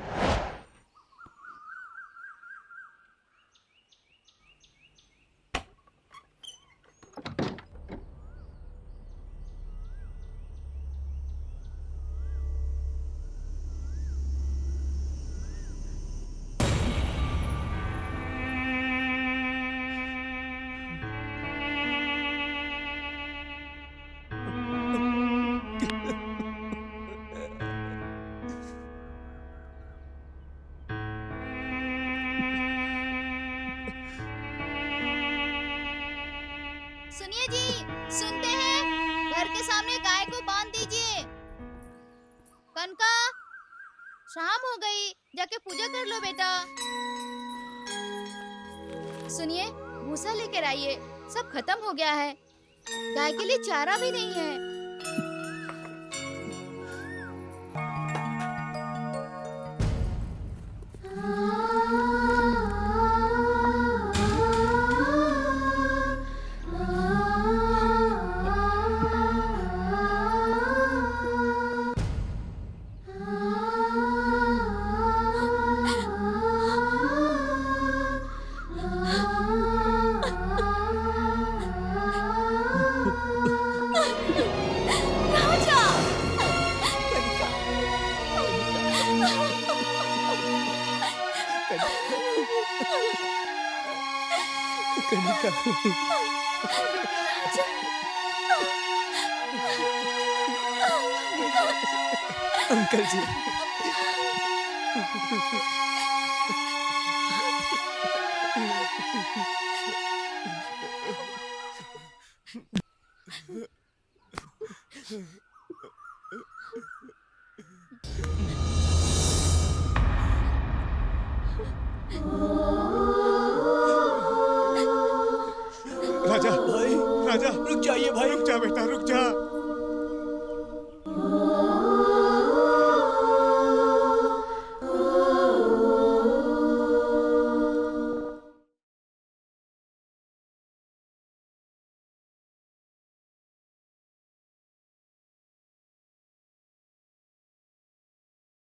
सुनिए जी, सुनते हैं? घर के सामने गाय को बांध दीजिए। कनका, शाम हो गई, जाके पूजा कर लो बेटा। सुनिए, भूसा लेकर आइए, सब खत्म हो गया है। गाय के लिए चारा भी नहीं है। अंकल जी, राजा भाई, राजा रुक जाइए भाई, रुक जा बेटा, रुक जा।